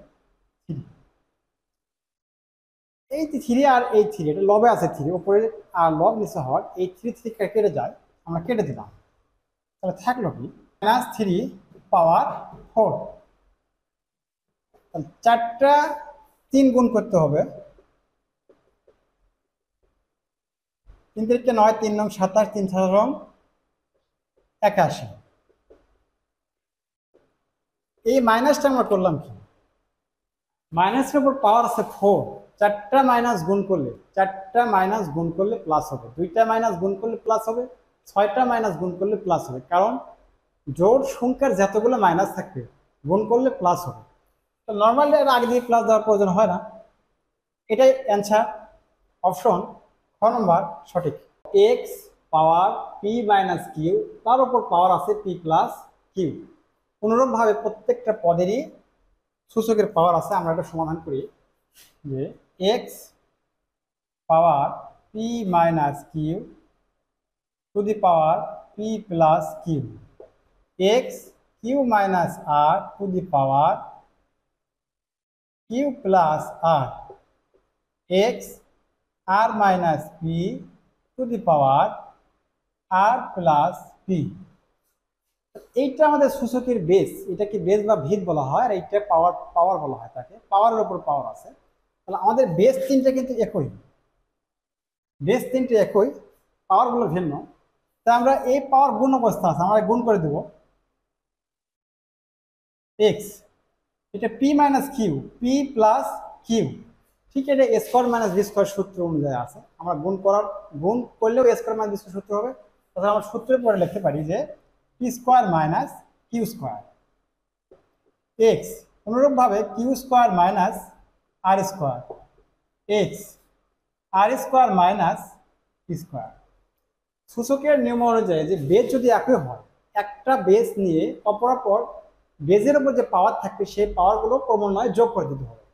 এই 3 আর এই 3 এটা লবে আছে, 3 উপরে আর লব নিচে হওয়ার, এই 3 কেটে যায়, আমরা কেটে দিলাম। তাহলে থাকলো কি -3 পাওয়ার 4। তাহলে 4টা 3 গুণ করতে হবে, 3 3 9, 3 9 27, 3 7 81। এই মাইনাসটা আমরা করলাম কি, মাইনাসের উপর পাওয়ার আছে 4, চারটা মাইনাস গুণ করলে প্লাস হবে, দুইটা মাইনাস গুণ করলে প্লাস হবে, ছয়টা মাইনাস গুণ করলে প্লাস হবে, কারণ জোড় সংখ্যার যতগুলো মাইনাস থাকবে গুণ করলে প্লাস হবে। তো নর্মালি এর আগে দিয়ে প্লাস দেওয়ার প্রয়োজন হয় না। এটাই অ্যান্সার, অপশন খ নম্বর সঠিক। X power P minus Q, তার উপর পাওয়ার আছে পি প্লাস কিউ। অনুরূপভাবে প্রত্যেকটা পদেরই সূচকের পাওয়ার আছে। আমরা এটা সমাধান করি যে X power P minus Q to the power P plus Q, X Q minus R to the power Q plus R, X R minus P to the power R plus P. এইটা আমাদের সূচকের base, এটাকে base বা ভিত বলা হয়, আর এইটা পাওয়ার বলা হয়, তাকে পাওয়ারের উপর পাওয়ার আছে। তাহলে আমাদের বেস তিনটা কিন্তু একই, বেস তিনটে একই, পাওয়ারগুলো ভিন্ন। তা আমরা এই পাওয়ার গুণ অবস্থা আছে, আমরা গুণ করে দেব এক্স, এটা P minus Q, P plus Q, ঠিক এটা A square minus B square সূত্র অনুযায়ী আছে। আমরা গুণ করলেও A square minus B square সূত্র হবে। তাহলে আমরা সূত্রের পরে লিখতে পারি যে P square minus Q square X, অনুরূপভাবে কিউ স্কোয়ার মাইনাস আর square X, R square minus P square. সূচকের নিয়ম অনুযায়ী যে বেস যদি একই হয়, একটা বেস নিয়ে অপরাপর বেজের উপর যে পাওয়ার থাকবে সেই পাওয়ারগুলো ক্রমান্বয়ে যোগ করে দিতে হবে।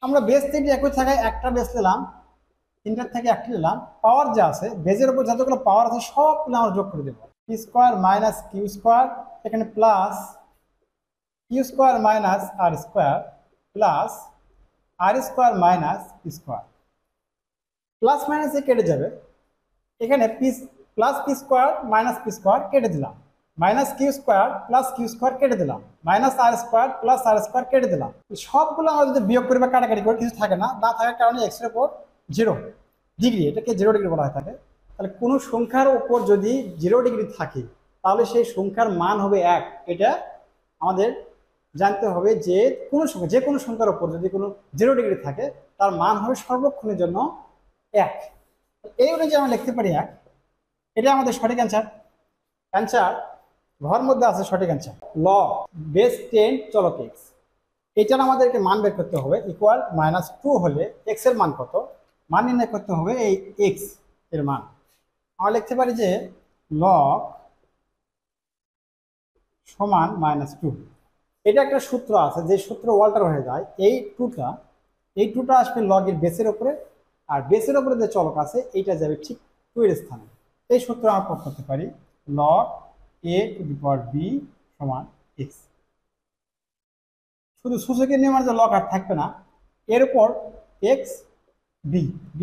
আমরা বেস থেকে একই থাকায় একটা বেস নিলাম, তিনটার থেকে একটা নিলাম, পাওয়ার যা আছে বেজের উপর যতগুলো পাওয়ার আছে সবগুলো আমরা যোগ করে দেবো। P square minus Q square, এখানে প্লাস কিউ স্কোয়ার মাইনাস আর square plus r square minus P square. Plus মাইনাসে কেটে যাবে, এখানে plus p square minus P square কেটে দিলাম, minus Q square plus q square কেটে দিলাম, মাইনাস আর স্কোয়ার প্লাস আর স্কোয়ার কেটে দিলাম। সবগুলো আমরা যদি বিয়োগ করি বা কাটাকাটি করে কিছু থাকে না, না থাকার কারণে এক্স এর উপর 0 ডিগ্রি, এটাকে 0 ডিগ্রি বলা হয় থাকে। তাহলে কোনো সংখ্যার উপর যদি 0 ডিগ্রি থাকে তাহলে সেই সংখ্যার মান হবে 1। এটা আমাদের জানতে হবে যে যে কোনো সংখ্যার উপর যদি কোনো 0 ডিগ্রি থাকে তার মান হবে সর্বক্ষণের জন্য 1। এই অনুযায়ী আমরা লিখতে পারি 1। এটা আমাদের সঠিক অ্যান্সার ঘর মধ্যে আছে সঠিক অ্যান্সার। লগ বেস 10 চলক এক্স, এটার আমাদেরকে মান বের করতে হবে। ইকুয়াল -2 হলে এক্স এর মান কত, মান নির্ণয় করতে হবে এই এক্স এর মান। আমরা লিখতে পারি যে লগ সমান -2। এটা একটা সূত্র আছে, যে সূত্র অল্টার হয়ে যায়। এই টুটা আসবে লগের বেসের উপরে, আর বেসের উপরে যে চলক আছে এইটা যাবে ঠিক 2 এর স্থানে। এই সূত্র আমরা প্রয়োগ করতে পারি, log a two the power b সমান x। শুধু সূচকের নিয়ম যে লগ আর থাকবে না, এর উপর x b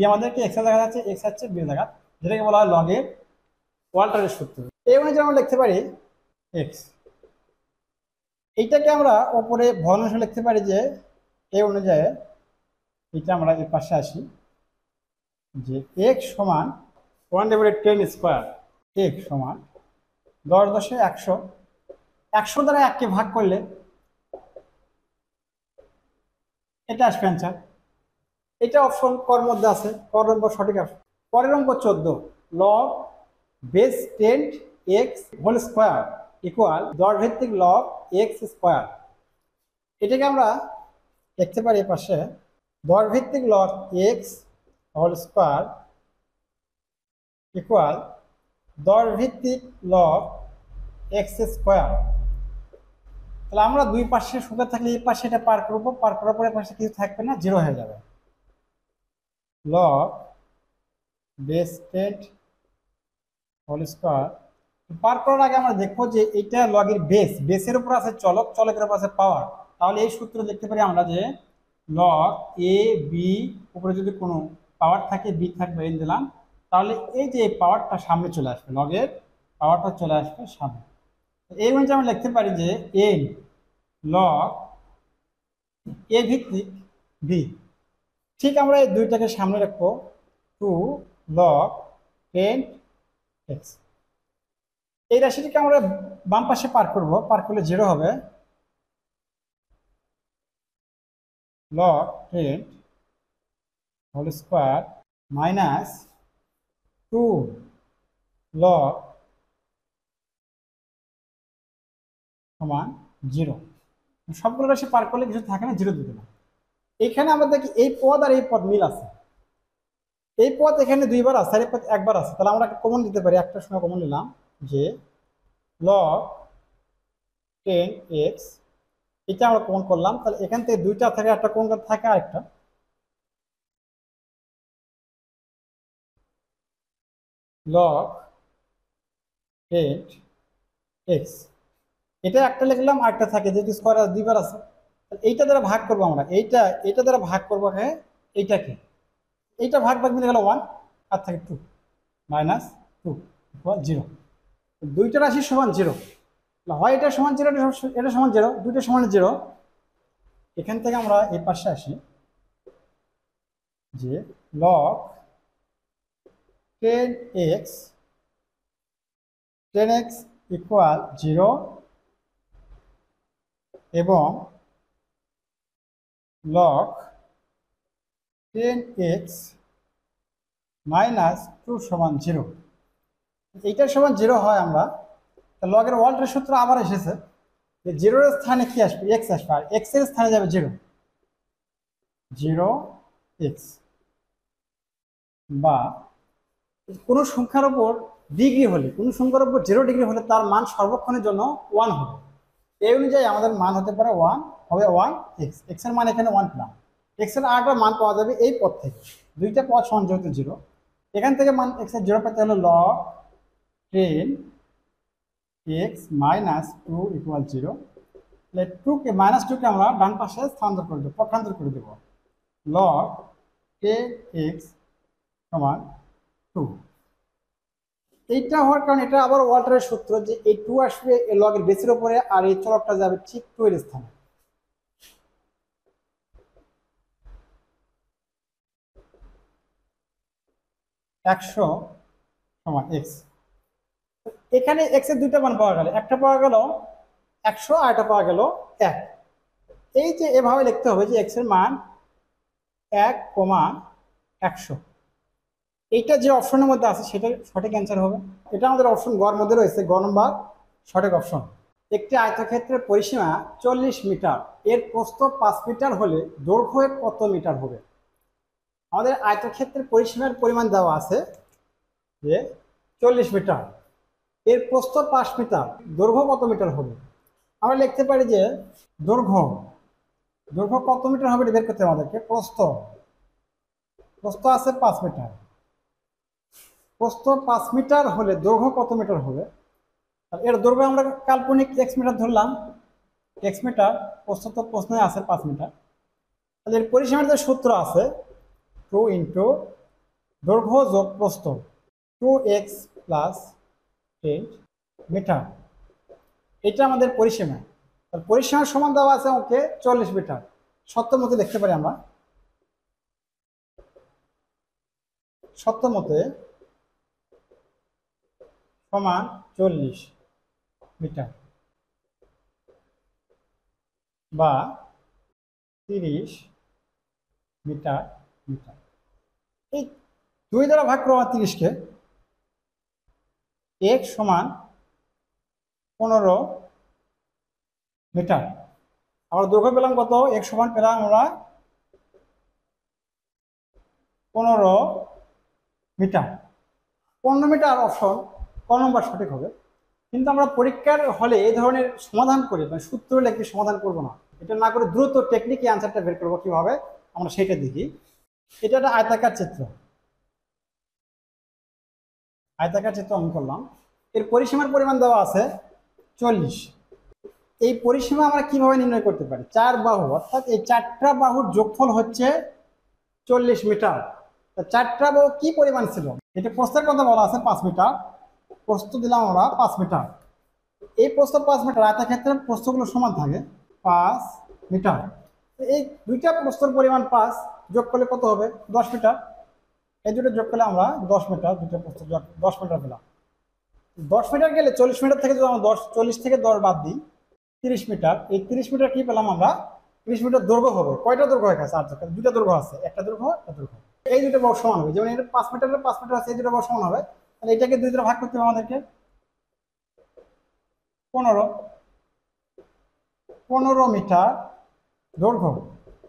আমাদেরকে x এর জায়গা আছে, x হচ্ছে b এর জায়গা, যেটাকে বলা হয় লগের অল্টারের সূত্র। এই অনুযায়ী আমরা লিখতে পারি x, এইটাকে আমরা উপরে ভগ্নাংশ লিখতে পারি যে এই অনুযায়ী এটা আমরা এর পাশে আসি যে x সমান 1/10 স্কোয়ার, x সমান 10 100 দ্বারা 1কে ভাগ করলে এটা আসবে অ্যান্সার। এটা অপশন কর মধ্যে আছে, কর নম্বর সঠিক অপশন। পরের অঙ্ক 14, log base 10 x whole square equal দরভিত্তিক লগ এক্স স্কোয়ার। এটাকে আমরা লিখতে পারি এর পাশে দরভিত্তিক log x whole square equal দরভিত্তিক লগ এক্স স্কোয়ার। তাহলে আমরা দুই পাশে সুন্দর থাকলে এই পাশে এটা পার করবো, পার করার পরে পাশে কিছু থাকবে না, 0 হয়ে যাবে। লগ বেস 10 হোল স্কোয়ার পার করার আগে আমরা দেখবো যে এটা লগের বেসের উপর আছে চলক, চলকের উপর আছে পাওয়ার। তাহলে এই সূত্র দেখতে পারি আমরা যে লগ এ বি উপরে যদি কোনো পাওয়ার থাকে, বি থাকবে, এন দিলাম, তাহলে এই যে পাওয়ারটা সামনে চলে আসবে, লগের পাওয়ারটা চলে আসবে সামনে। এই অনুযায়ী আমরা লিখতে পারি যে এন লগ এ ভিত্তিক বি। ঠিক আমরা এই দুইটাকে সামনে রাখবো, 2 লগ 10 এক্স। এই রাশিটিকে আমরা বাম পাশে পার করব, পার করলে 0 হবে। Log 10 whole square minus 2 log সমান 0। সবগুলো রাশি পার করলে কিছু থাকে না, 0 দিতে না। এখানে আমরা দেখি এই পদ আর এই পদ মিল আছে, এই পদ এখানে 2 বার আছে আর এই পদ 1 বার আছে, তাহলে আমরা একটা কমন দিতে পারি। একটা সময় কমন নিলাম যে লগ 10x, এটা আমরা কমন করলাম। তাহলে এখান থেকে 2টা থাকে, একটা কোন থাকে আরেকটা লগ 8x, এটা একটা লিখলাম, আরেকটা থাকে যেহেতু স্কোয়ার 2 বার আছে। এইটা দ্বারা ভাগ করবো আমরা, এইটা দ্বারা ভাগ করবো। হ্যাঁ, এইটাকে এইটা ভাগ ভাগ মিলে গেল 1 আর থাকে 2 মাইনাস 2 ইকুয়াল 0। দুইটা রাশি সমান 0, হয় এটা সমান 0, এটা সমান 0, দুইটা সমান 0। এখান থেকে আমরা এই পাশে আসি যে লগ 10x ইকুয়াল 0 এবং লগ 10x মাইনাস 2 সমান 0। এইটার সমান 0 হয় আমরা, লগের ওয়াল্টের সূত্র আবার এসেছে যে 0 এর স্থানে কি আসবে, x আসবে, আর x এর স্থানে যাবে 0x, বা কোন সংখ্যার উপর ডিগ্রি হলে, কোন সংখ্যার উপর 0 ডিগ্রি হলে তার মান সর্বক্ষণের জন্য 1 হবে। এই অনুযায়ী আমাদের মান হতে পারে 1, হবে 1x, x এর মান এখানে 1 পেলাম। x এর আরেকটা মান পাওয়া যাবে এই পদ থেকে, দুইটা পদ সমান যেহেতু 0, এখান থেকে মান x এর 0 পেতে হলো log 10x মাইনাস 2 ইকুয়াল 0। তাহলে 2কে মাইনাস 2কে আমরা ডান পাশে স্থানান্তর করে দেবো, পক্ষান্তর করে দেবো। log 10x সমান 2। এইটা হওয়ার কারণে এটা আবার ওয়াল্টারের সূত্র যে এই 2 আসবে এই লগের বেসের উপরে, আর এই চলকটা যাবে ঠিক 2 এর স্থানে। একশো সমান x, এখানে x এর দুইটা মান পাওয়া গেল, একটা পাওয়া গেল 100 আর একটা পাওয়া গেল 1। এই যে এভাবে লিখতে হবে যে x এর মান 1,100। এইটা যে অপশনের মধ্যে আছে সেটা সঠিক অ্যান্সার হবে। এটা আমাদের অপশন গ এর মধ্যে রয়েছে, গ নম্বর সঠিক অপশন। একটি আয়তক্ষেত্রের পরিসীমা 40 মিটার, এর প্রস্থ 5 মিটার হলে দৈর্ঘ্য কত মিটার হবে? আমাদের আয়তক্ষেত্রের পরিসীমার পরিমাণ দেওয়া আছে যে 40 মিটার, এর প্রস্থ 5 মিটার, দৈর্ঘ্য কত মিটার হবে? আমরা লিখতে পারি যে দৈর্ঘ্য কত মিটার হবে বের করতে আমাদেরকে। প্রস্থ আছে 5 মিটার, প্রস্থ 5 মিটার হলে দৈর্ঘ্য কত মিটার হবে? এর দৈর্ঘ্য আমরা কাল্পনিক x মিটার ধরলাম, x মিটার, প্রস্থ তো প্রশ্নে আছে 5 মিটার। তাহলে এর পরিসীমার যে সূত্র আছে 2 ইন্টু দৈর্ঘ্য যোগ প্রস্থ, 2x প্লাস 10 মিটার, এটা আমাদের পরিসীমা। পরিসীমার সমান দেওয়া আছে ওকে 40 মিটার, সত্য মতে লিখতে পারি আমরা, সত্য মতে সমান 40 মিটার বা 30 মিটার। এই 2 দ্বারা ভাগ করবো 30-কে, x সমান 15 মিটার। আমরা দৈর্ঘ্য পেলাম কত? x সমান পেলাম আমরা 15 মিটার। 15 মিটার অপশন ক নম্বর সঠিক হবে। কিন্তু আমরা পরীক্ষার হলে এই ধরনের সমাধান করি, মানে সূত্র লিখে সমাধান করব না, এটা না করে দ্রুত টেকনিকে অ্যান্সারটা বের করবো কিভাবে, আমরা সেটা দেখি। এটা একটা আয়তাকার চিত্র, অঙ্কন করলাম। এর পরিসীমার পরিমাণ দেওয়া আছে 40। এই পরিসীমা আমরা কিভাবে নির্ণয় করতে পারি? 4 বাহু, অর্থাৎ এই 4টা বাহুর যোগফল হচ্ছে 40 মিটার। 4টা বাহু কি পরিমাণ ছিল? এটা প্রস্থের কথা বলা আছে 5 মিটার, প্রস্থ দিলাম আমরা 5 মিটার। এই প্রস্থ 5 মিটার, আয়তক্ষেত্রের প্রস্থগুলো সমান থাকে 5 মিটার। এই দুইটা প্রস্থের পরিমাণ 5, যোগ করলে কত হবে? 10 মিটার। এই দুটো যোগ করলে আমরা 10 মিটার, দুটো প্রস্থ 10 মিটার পেলাম। 10 মিটার গেলে 40 মিটার থেকে যদি আমরা 40 থেকে 10 বাদ দিই 30 মিটার, এই 30 মিটার কি পেলাম আমরা? 30 মিটার দৈর্ঘ্য হবে। কয়টা দৈর্ঘ্য হয়? কাছে 8 দুটা দৈর্ঘ্য আছে, একটা দৈর্ঘ্য একটা দৈর্ঘ্য। এই দুটো বর্গ সমান হবে, যেমন এটা 5 মিটারের 5 মিটার আছে, এই দুটো বর্গ সমান হবে। তাহলে এটাকে দুই দ্বারা ভাগ করতে হবে আমাদেরকে। 15 মিটার দৈর্ঘ্য,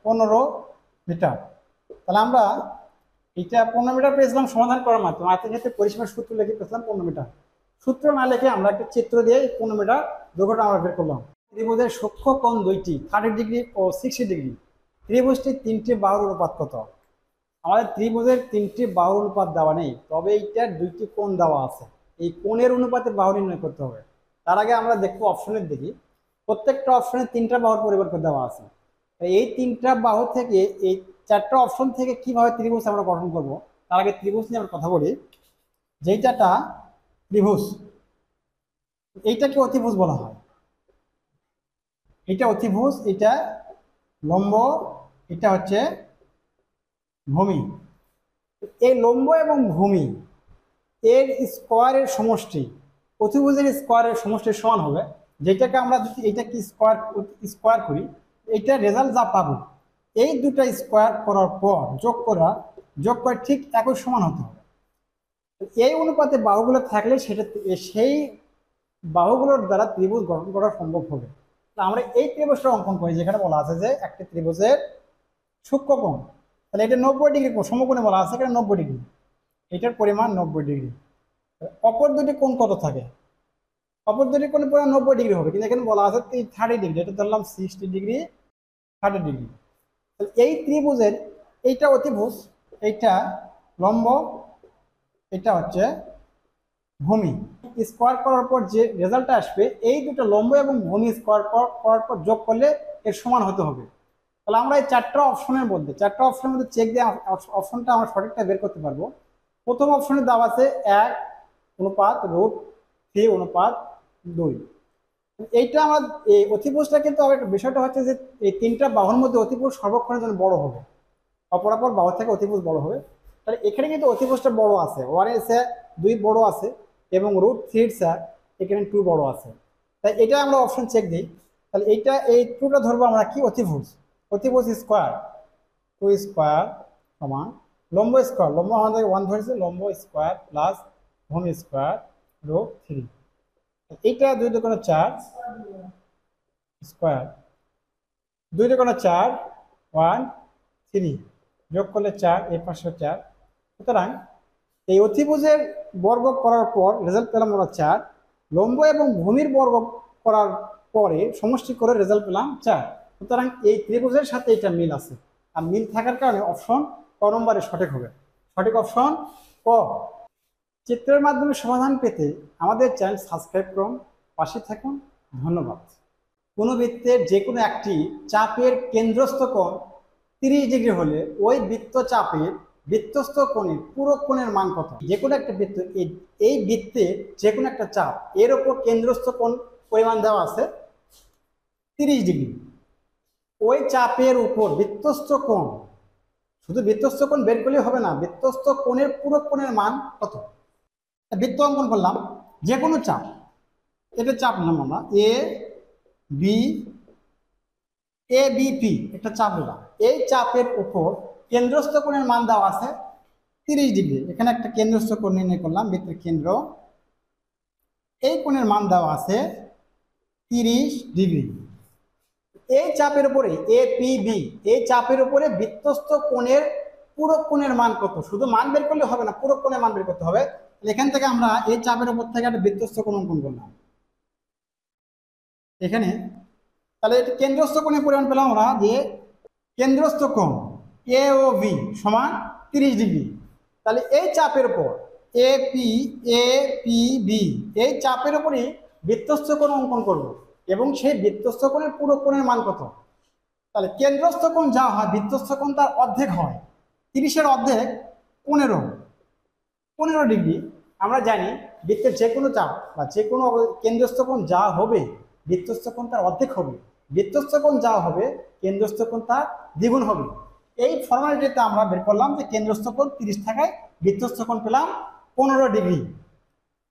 15 মিটার। তাহলে আমরা এটা 15 মিটার পেয়েছিলাম সমাধান করার মাধ্যমে। আয়তের ক্ষেত্রে পরিসীমার সূত্র লিখে পেয়েছিলাম 15 মিটার। সূত্র না লিখে আমরা একটা চিত্র দিয়ে 15 মিটার দৈর্ঘ্যটা আমরা বের করলাম। ত্রিভুজের সূক্ষ্মকোণ দুইটি 30 ডিগ্রি ও 60 ডিগ্রি। ত্রিভুজটির 3টি বাহুর অনুপাত কত? আমাদের ত্রিভুজের 3টি বাহুর অনুপাত দেওয়া নেই, তবে এইটার 2টি কোণ দেওয়া আছে। এই কোণের অনুপাতে বাহু নির্ণয় করতে হবে। তার আগে আমরা দেখবো অপশনের দিকে। প্রত্যেকটা অপশনে 3টা বাহুর পরিবর্তন দেওয়া আছে। এই 3টা বাহু থেকে, এই 4টা অপশন থেকে কিভাবে ত্রিভুজ আমরা গঠন করব, তার আগে ত্রিভুজ নিয়ে আমরা কথা বলি। যেইটাটা ত্রিভুজ, এইটাকে অতিভুজ বলা হয়। এটা অতিভুজ, এটা লম্ব, এটা হচ্ছে ভূমি। এই লম্ব এবং ভূমি এর স্কোয়ারের সমষ্টি, অতিভুজের স্কোয়ারের সমষ্টির সমান হবে। যেটাকে আমরা যদি এইটাকে স্কোয়ার করি, এইটা রেজাল্ট যা পাবো, এই দুটা স্কোয়ার করার পর যোগ করে ঠিক একই সমান হতে হবে। এই অনুপাতে বাহুগুলো থাকলে সেটা, সেই বাহুগুলোর দ্বারা ত্রিভুজ গঠন করা সম্ভব হবে। আমরা এই ত্রিভুজটা অঙ্কন করি, যেখানে বলা আছে যে একটি ত্রিভুজের সূক্ষ্মকোণ, তাহলে এটা 90 ডিগ্রি সমকোণে বলা আছে, এখানে 90 ডিগ্রি, এটার পরিমাণ 90 ডিগ্রি। অপর দুটি কোণ কত থাকে? অপর দুটি কোণের পরিমাণ 90 ডিগ্রি হবে, কিন্তু এখানে বলা আছে 30 ডিগ্রি, এটা ধরলাম 60 ডিগ্রি, 30 ডিগ্রি। এই ত্রিভুজের এইটা অতিভুজ, এইটা লম্ব, এটা হচ্ছে ভূমি। স্কোয়ার করার পর যে রেজাল্টটা আসবে, এই দুটো লম্ব এবং ভূমি স্কোয়ার করার পর যোগ করলে এর সমান হতে হবে। তাহলে আমরা এই 4টা অপশনের মধ্যে চেক দিয়ে অপশনটা আমরা সঠিকটা বের করতে পারবো। প্রথম অপশনে দেওয়া আছে 1/√3/2। এইটা আমরা এই অতিভুজটা কিন্তু আবার বিষয়টা হচ্ছে যে এই 3টা বাহুর মধ্যে অতিভুজ সর্বক্ষণের জন্য বড় হবে, অপরাপর বাহু থেকে অতিভুজ বড় হবে। তাহলে এখানে কিন্তু অতিভুজটা বড় আছে, 1/2 বড় আছে, এবং √3 এখানে 2 বড় আছে। তাই এটা আমরা অপশন চেক দিই। তাহলে এইটা, এই 2টা ধরবো আমরা কি? অতিভুজ। অতিভুজ স্কোয়ার, 2 স্কোয়ার সমান লম্ব স্কোয়ার, লম্ব আমাদের 1 ধরেছে, লম্ব স্কোয়ার প্লাস ভূমি স্কোয়ার √3। এইটা 2 দুগুণে 4 স্কোয়ার, 2 দুগুণে 4 1 3, যোগ করলে 4, এর পাশে 4। সুতরাং এই অতিভুজের বর্গ করার পর রেজাল্ট পেলাম আমরা 4, লম্ব এবং ভূমির বর্গ করার পরে সমষ্টি করে রেজাল্ট পেলাম 4। সুতরাং এই ত্রিভুজের সাথে এটা মিল আছে, আর মিল থাকার কারণে অপশন ক নম্বরে সঠিক হবে। সঠিক অপশন ক। চিত্রের মাধ্যমে সমাধান পেতে আমাদের চ্যানেল সাবস্ক্রাইব করুন, পাশে থাকুন। ধন্যবাদ। কোনো বৃত্তের যে কোনো একটি চাপের কেন্দ্রস্থ কোণ 30 ডিগ্রি হলে ওই বৃত্ত চাপের বৃত্তস্থ কোণের পুরো কোণের মান কত? যে কোনো একটা বৃত্ত, এই বৃত্তের যে কোনো একটা চাপ, এর ওপর কেন্দ্রস্থ কোণ পরিমাণ দেওয়া আছে 30 ডিগ্রি। ওই চাপের উপর বৃত্তস্থ কোণ, শুধু বৃত্তস্থ কোণ বের করলে হবে না, বৃত্তস্থ কোণের পুরো কোণের মান কত? বৃত্ত অঙ্কন করলাম, যে কোনো চাপ, এটা চাপ নিলাম আমরা ABP, একটা চাপ নিলাম। এই চাপের উপর কেন্দ্রস্থ কোণের মান দেওয়া আছে 30 ডিগ্রি। এখানে একটা কেন্দ্রস্থ কোণ নির্ণয় করলাম, বৃত্তের কেন্দ্র, এই কোণের মান দেওয়া আছে 30 ডিগ্রি। এই চাপের উপরে APB, এই চাপের উপরে বৃত্তস্থ কোণের পুরো কোণের মান কত? শুধু মান বের করলে হবে না, পুরো কোণের মান বের করতে হবে। এখান থেকে আমরা এই চাপের উপর থেকে একটা বৃত্তস্থ কোণ অঙ্কন করলাম এখানে। তাহলে এটা কেন্দ্রস্থ কোণের পরিমাণ পেলাম আমরা যে কেন্দ্রস্থ কোণ AOB সমান 30 ডিগ্রি। তাহলে এই চাপের উপর APB, এই চাপের উপরই বৃত্তস্থ কোণ অঙ্কন করব, এবং সেই বৃত্তস্থ কোণের পুরো কোণের মান কত? তাহলে কেন্দ্রস্থ কোণ যা হয়, বৃত্তস্থ কোণ তার অর্ধেক হয়। 30-এর অর্ধেক 15 ডিগ্রি। আমরা জানি বৃত্তের যে কোনো চাপ বা যে কোনো কেন্দ্রস্থ কোণ যা হবে, বৃত্তস্থ কোণ তার অর্ধেক হবে। বৃত্তস্থ কোণ যা হবে, কেন্দ্রস্থ কোণ তার দ্বিগুণ হবে। এই ফর্মালিটিতে আমরা বের করলাম যে কেন্দ্রস্থ কোণ 30 থাকায় বৃত্তস্থ কোণ পেলাম 15 ডিগ্রি।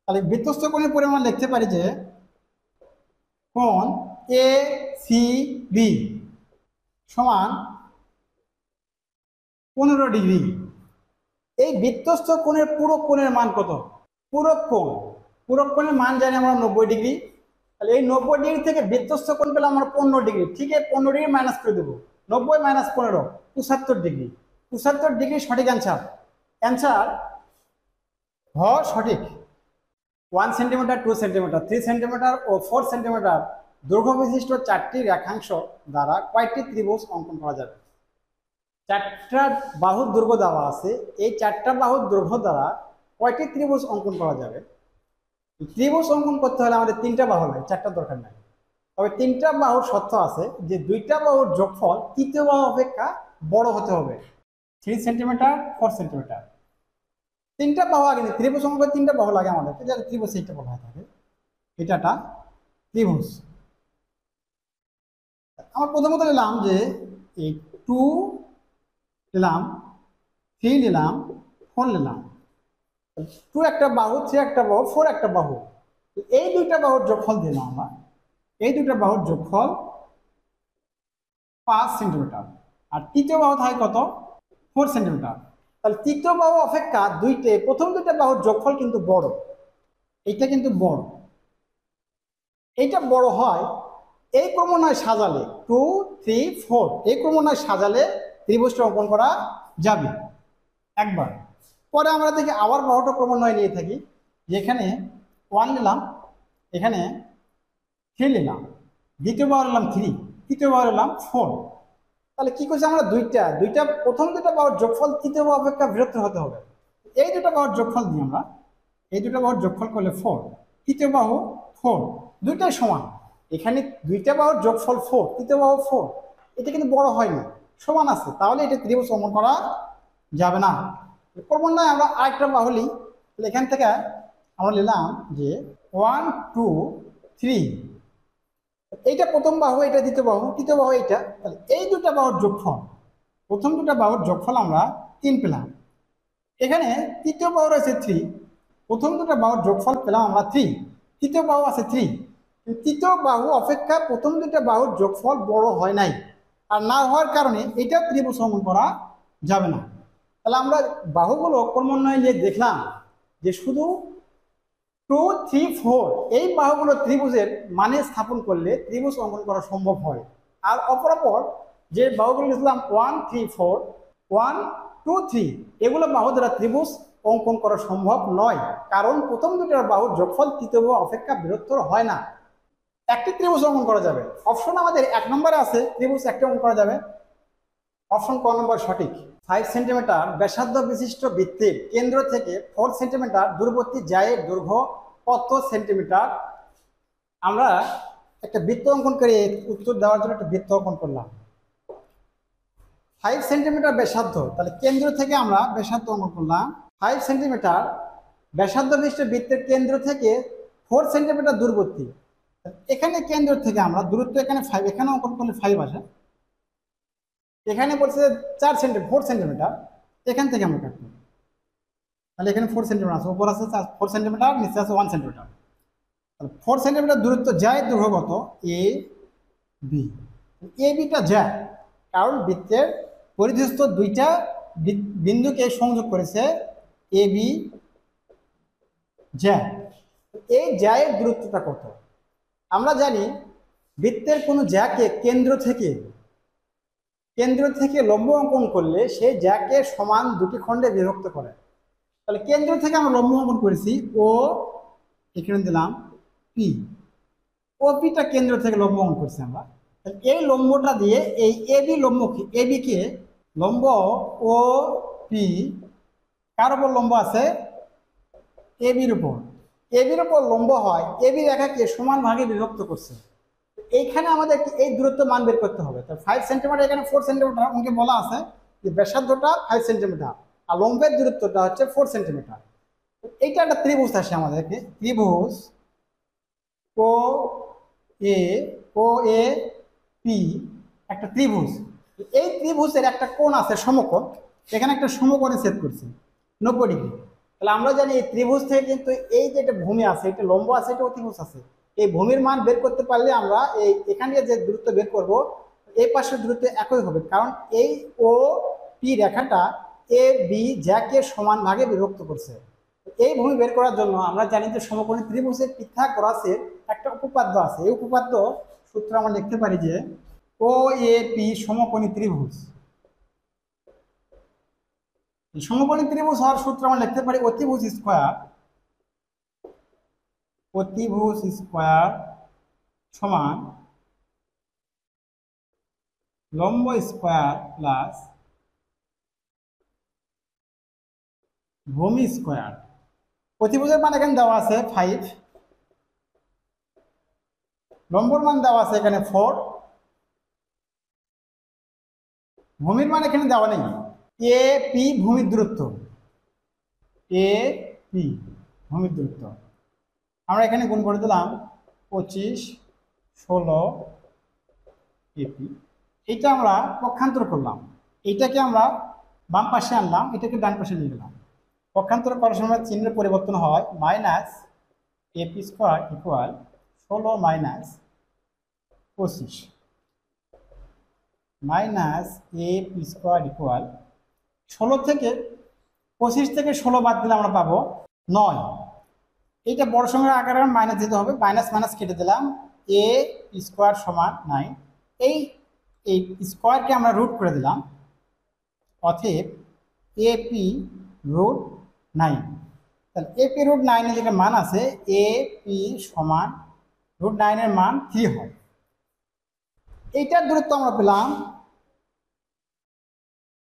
তাহলে বৃত্তস্থ কোণের পরিমাণ লিখতে পারি যে কোণ এ সি বি সমান 15 ডিগ্রি। এই বৃত্তস্থ কোণের পুরো কোণের মান কত? পুরো কোণের মান জানি আমরা 90 ডিগ্রি। তাহলে এই 90 ডিগ্রি থেকে বৃত্তস্থ কোণ পেলাম আমরা 15 ডিগ্রি। ঠিক আছে, 15 ডিগ্রি মাইনাস করে দেবো। 90 মাইনাস 15 75 ডিগ্রি। 75 ডিগ্রি সঠিক অ্যান্সার। অ্যান্সার হ সঠিক। 1 সেন্টিমিটার, 2 সেন্টিমিটার, 3 সেন্টিমিটার ও 4 সেন্টিমিটার দৈর্ঘ্য বিশিষ্ট 4টি রেখাংশ দ্বারা কয়টি ত্রিভুজ অঙ্কন করা যাবে? 4টা বাহুর দৈর্ঘ্য দেওয়া আছে। এই 4টা বাহুর দৈর্ঘ্য দ্বারা কয়টি ত্রিভুজ অঙ্কন করা যাবে? ত্রিভুজ অঙ্কন করতে হলে আমাদের 3টা বাহু লাগে, 4টা দরকার নাই। তবে 3টা বাহুর শর্ত আছে যে 2টা বাহুর যোগফল তৃতীয় বাহু অপেক্ষা বড় হতে হবে। 3 সেন্টিমিটার, 4 সেন্টিমিটার। 3টা বাহু আগে ত্রিভুজ অঙ্কন 3টা বাহু লাগে আমাদের, যাতে ত্রিভুজ এইটা বলা হয়ে থাকে। এটাটা ত্রিভুজ। আমরা প্রথমত নিলাম যে এই 2 নিলাম, 3 নিলাম, 4 নিলাম। 2 একটা বাহু, 3 একটা বাহু, 4 একটা বাহু। এই 2টা বাহুর যোগফল দিলাম আমরা। এই 2টা বাহুর যোগফল 5 সেন্টিমিটার। আর তৃতীয় বাহু থাকে কত? 4 সেন্টিমিটার। তাহলে তৃতীয় বাহু অপেক্ষা প্রথম 2টা বাহুর যোগফল কিন্তু বড়। এইটা কিন্তু বড়, এইটা বড় হয়। এই ক্রমণয় সাজালে 2, 3, 4 এই ক্রমণয় সাজালে ত্রিভুজটা অঙ্কন করা যাবে একবার। পরে আমরা দেখি আবার বাহুটা ক্রমান্বয়ে নিয়ে থাকি, যেখানে 1 নিলাম, এখানে 3 নিলাম, দ্বিতীয় বাহু নিলাম 3, তৃতীয় বাহু নিলাম 4। তাহলে কি করছে আমরা দুইটা প্রথম 2টা বাহুর যোগফল তৃতীয় বাহু অপেক্ষা বৃহত্তর হতে হবে। এই 2টা বাহুর যোগফল দিই আমরা। এই 2টা বাহুর যোগফল করলে 4, তৃতীয় বাহু 4, দুইটাই সমান। এখানে 2টা বাহুর যোগফল 4, তৃতীয় বাহু 4, এটা কিন্তু বড় হয়নি, সমান আছে। তাহলে এটা ত্রিভুজ অঙ্কন করা যাবে না। ক্রমান্বয়ে আমরা আরেকটা বাহু নিই। তাহলে এখান থেকে আমরা নিলাম যে 1, 2, 3। এইটা প্রথম বাহু, এটা দ্বিতীয় বাহু, তৃতীয় বাহু এইটা। তাহলে এই 2টা বাহুর যোগফল, প্রথম 2টা বাহুর যোগফল আমরা 3 পেলাম। এখানে তৃতীয় বাহু রয়েছে 3, প্রথম 2টা বাহুর যোগফল পেলাম আমরা 3, তৃতীয় বাহু আছে 3। তৃতীয় বাহু অপেক্ষা প্রথম 2টা বাহুর যোগফল বড় হয় নাই, আর না হওয়ার কারণে এটা ত্রিভুজ অঙ্কন করা যাবে না। তাহলে আমরা বাহুগুলো ক্রমান্বয়ে নিয়ে দেখলাম যে শুধু 2, 3, 4 এই বাহুগুলো ত্রিভুজের মানে স্থাপন করলে ত্রিভুজ অঙ্কন করা সম্ভব হয়। আর অপরাপর যে বাহুগুলো লিখলাম 1, 3, 4, 1, 2, 3 এগুলো বাহু দ্বারা ত্রিভুজ অঙ্কন করা সম্ভব নয়, কারণ প্রথম 2টার বাহুর যোগফল তৃতীয় বাহু অপেক্ষা বৃহত্তর হয় না। একটি ত্রিভুজ অঙ্কন করা যাবে। অপশন আমাদের 1 নম্বরে আছে, ত্রিভুজ একটা অঙ্কন করা যাবে। অপশন ক নম্বর সঠিক। 5 সেন্টিমিটার ব্যাসার্ধ বিশিষ্ট বৃত্তের কেন্দ্র থেকে 4 সেন্টিমিটার দূরবর্তী জায়ের দৈর্ঘ্য কত সেন্টিমিটার? আমরা একটা বৃত্ত অঙ্কন করে উত্তর দেওয়ার জন্য একটা বৃত্ত অঙ্কন করলাম। 5 সেন্টিমিটার ব্যাসার্ধ, তাহলে কেন্দ্র থেকে আমরা ব্যাসার্ধ অঙ্কন করলাম। 5 সেন্টিমিটার ব্যাসার্ধ বিশিষ্ট বৃত্তের কেন্দ্র থেকে 4 সেন্টিমিটার দূরবর্তী। এখানে কেন্দ্র থেকে আমরা দূরত্ব এখানে 5, এখানে অঙ্কন করলে 5 আসে। এখানে বলছে 4 সেন্টিমিটার, এখান থেকে আমরা কাটবো। তাহলে এখানে 4 সেন্টিমিটার আছে, উপর আছে 4 সেন্টিমিটার, নিচে আছে 1 সেন্টিমিটার। তাহলে 4 সেন্টিমিটার দূরত্ব যায় দৈর্ঘ্য কত? A B. এ বিটা যায়, কারণ বৃত্তের পরিধিস্থ 2টা বিন্দুকে সংযোগ করেছে এ বি যায়। এই জায়ের দূরত্বটা কত? আমরা জানি বৃত্তের কোনো জ্যাকে কেন্দ্র থেকে লম্ব অঙ্কন করলে সেই জ্যাকে সমান 2টি খণ্ডে বিভক্ত করে। তাহলে কেন্দ্র থেকে আমরা লম্ব অঙ্কন করেছি ও, এখানে দিলাম পি। ও পিটা কেন্দ্র থেকে লম্ব অঙ্কন করছি আমরা। এই লম্বটা দিয়ে এই এবি লম্বকে, কে লম্ব ও পি কার উপর লম্ব আছে? এবির উপর। এবির উপর লম্ব হয়, এবি রেখাকে সমান ভাগে বিভক্ত করছে। এইখানে আমাদের এই দূরত্ব মান বের করতে হবে। তো 5 সেন্টিমিটার, এখানে 4 সেন্টিমিটার অঙ্কে বলা আছে যে ব্যাসার্ধটা 5 সেন্টিমিটার আর লম্বের দূরত্বটা হচ্ছে 4 সেন্টিমিটার। এইটা একটা ত্রিভুজ আসে আমাদেরকে, ত্রিভুজ ও এ পি একটা ত্রিভুজ। এই ত্রিভুজের একটা কোণ আছে সমকোণ, এখানে একটা সমকোণে ছেদ করছে 90 ডিগ্রি। তাহলে আমরা জানি এই ত্রিভুজ থেকে কিন্তু এই যে একটা ভূমি আছে, এটা লম্ব আছে, এটা অতিভুজ আছে, এই ভূমির মান বের করতে পারলে আমরা এই এখান থেকে যে দূরত্ব বের করব এই পাশের দূরত্ব একই হবে, কারণ এই ও পি রেখাটা এ বি জ্যাকে সমান ভাগে বিভক্ত করছে। এই ভূমি বের করার জন্য আমরা জানি যে সমকোণী ত্রিভুজের পিথাগোরাসের একটা উপপাদ্য আছে। এই উপপাদ্য সূত্র আমরা লিখতে পারি যে ও এ পি সমকোণী ত্রিভুজ। সমকোণী ত্রিভুজ হওয়ার সূত্র আমরা লিখতে পারি অতিভুজ স্কয়ার সমান লম্ব স্কয়ার প্লাস ভূমি স্কয়ার। অতিভুজের মান এখানে দেওয়া আছে 5, লম্বর মান দেওয়া আছে এখানে 4, ভূমির মান এখানে দেওয়া নেই। এ পি ভূমির দূরত্ব, এ পি ভূমির দূরত্ব আমরা এখানে গুণ করে দিলাম 25, 16 এপি। এটা আমরা পক্ষান্তর করলাম, এইটাকে আমরা বাম পাশে আনলাম, এটাকে ডান পাশে নিয়ে গেলাম। পক্ষান্তর করার সময় চিহ্নের পরিবর্তন হয়, minus AP square equal 16 minus 25 minus AP square equal 16 থেকে 25 থেকে 16 বাদ দিলে আমরা পাবো 9। এইটা বড় সংখ্যার আকারে মাইনাস দিতে হবে, মাইনাস মাইনাস কেটে দিলাম, এ স্কোয়ার সমান 9। এই স্কোয়ারকে আমরা রুট করে দিলাম, অতএব এপি রুট 9। তাহলে এপি রুট 9 এর যেটা মান আছে এপি সমান রুট 9 এর মান 3 হয়। এইটার দূরত্ব আমরা পেলাম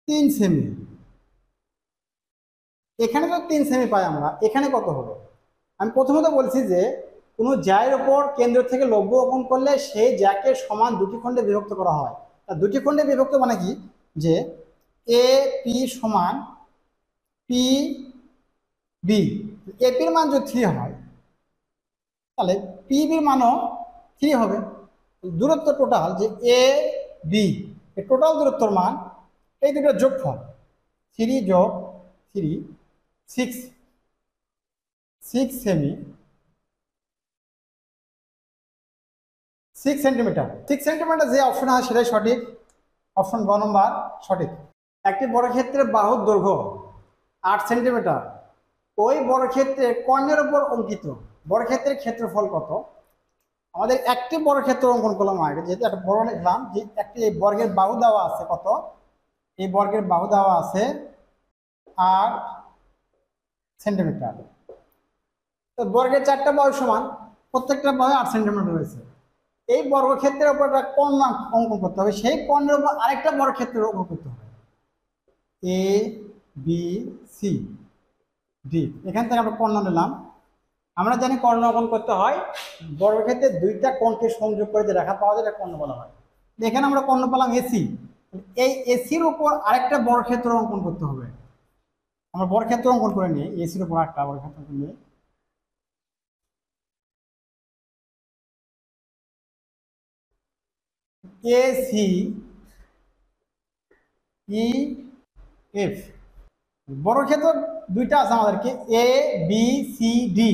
3 সেমি। এখানে তো 3 সেমি পাই আমরা, এখানে কত হবে? আমি প্রথমত বলছি যে কোনো জ্যায়ের ওপর কেন্দ্র থেকে লব্ধ অঙ্কন করলে সেই জ্যাকে সমান দুটি খণ্ডে বিভক্ত করা হয়। আর দুটি খণ্ডে বিভক্ত মানে কি, যে এ পি সমান পি বি, এপির মান যদি 3 হয় তাহলে পি বির মানও 3 হবে। দূরত্ব টোটাল যে এ বি, এই টোটাল দূরত্বর মান এই দুটো যোগফল 3 যোগ 3 6 সেমি 6 সেন্টিমিটার। 6 সেন্টিমিটার যে অপশন আছে সেটাই সঠিক, অপশন গ নম্বর সঠিক। একটি বর্গক্ষেত্রের বাহুর দৈর্ঘ্য 8 সেন্টিমিটার, ওই বর্গক্ষেত্রে কর্ণের উপর অঙ্কিত বর্গক্ষেত্রের ক্ষেত্রফল কত? আমাদের একটি বর্গক্ষেত্র অঙ্কন করলাম আগে, যেহেতু একটা বর্গ লিখলাম, যে একটি বর্গের বাহু দেওয়া আছে কত, এই বর্গের বাহু দেওয়া আছে 8 সেন্টিমিটার। তো বর্গের 4টা বাহু সমান, প্রত্যেকটা বাহু 8 সেন্টিমিটার রয়েছে। এই বর্গক্ষেত্রের উপর একটা কর্ণ অঙ্কন করতে হবে, সেই কর্ণের উপর আরেকটা বর্গক্ষেত্রের অঙ্কন করতে হবে, এ বি সি ডি। এখান থেকে আমরা কর্ণ নিলাম। আমরা জানি কর্ণ অঙ্কন করতে হয় বর্গক্ষেত্রে দুইটা কোণকে সংযোগ করে যে রেখা পাওয়া যায় কর্ণ বলা হয়। এখানে আমরা কর্ণ পেলাম এসি, এই এসির উপর আরেকটা বর্গক্ষেত্র অঙ্কন করতে হবে। আমরা বর্গক্ষেত্র অঙ্কন করে নিই, এসির উপর একটা বর্গক্ষেত্র নিয়ে এসি ই এফ। বর্গক্ষেত্র দুইটা আছে আমাদেরকে, এ বি সি ডি।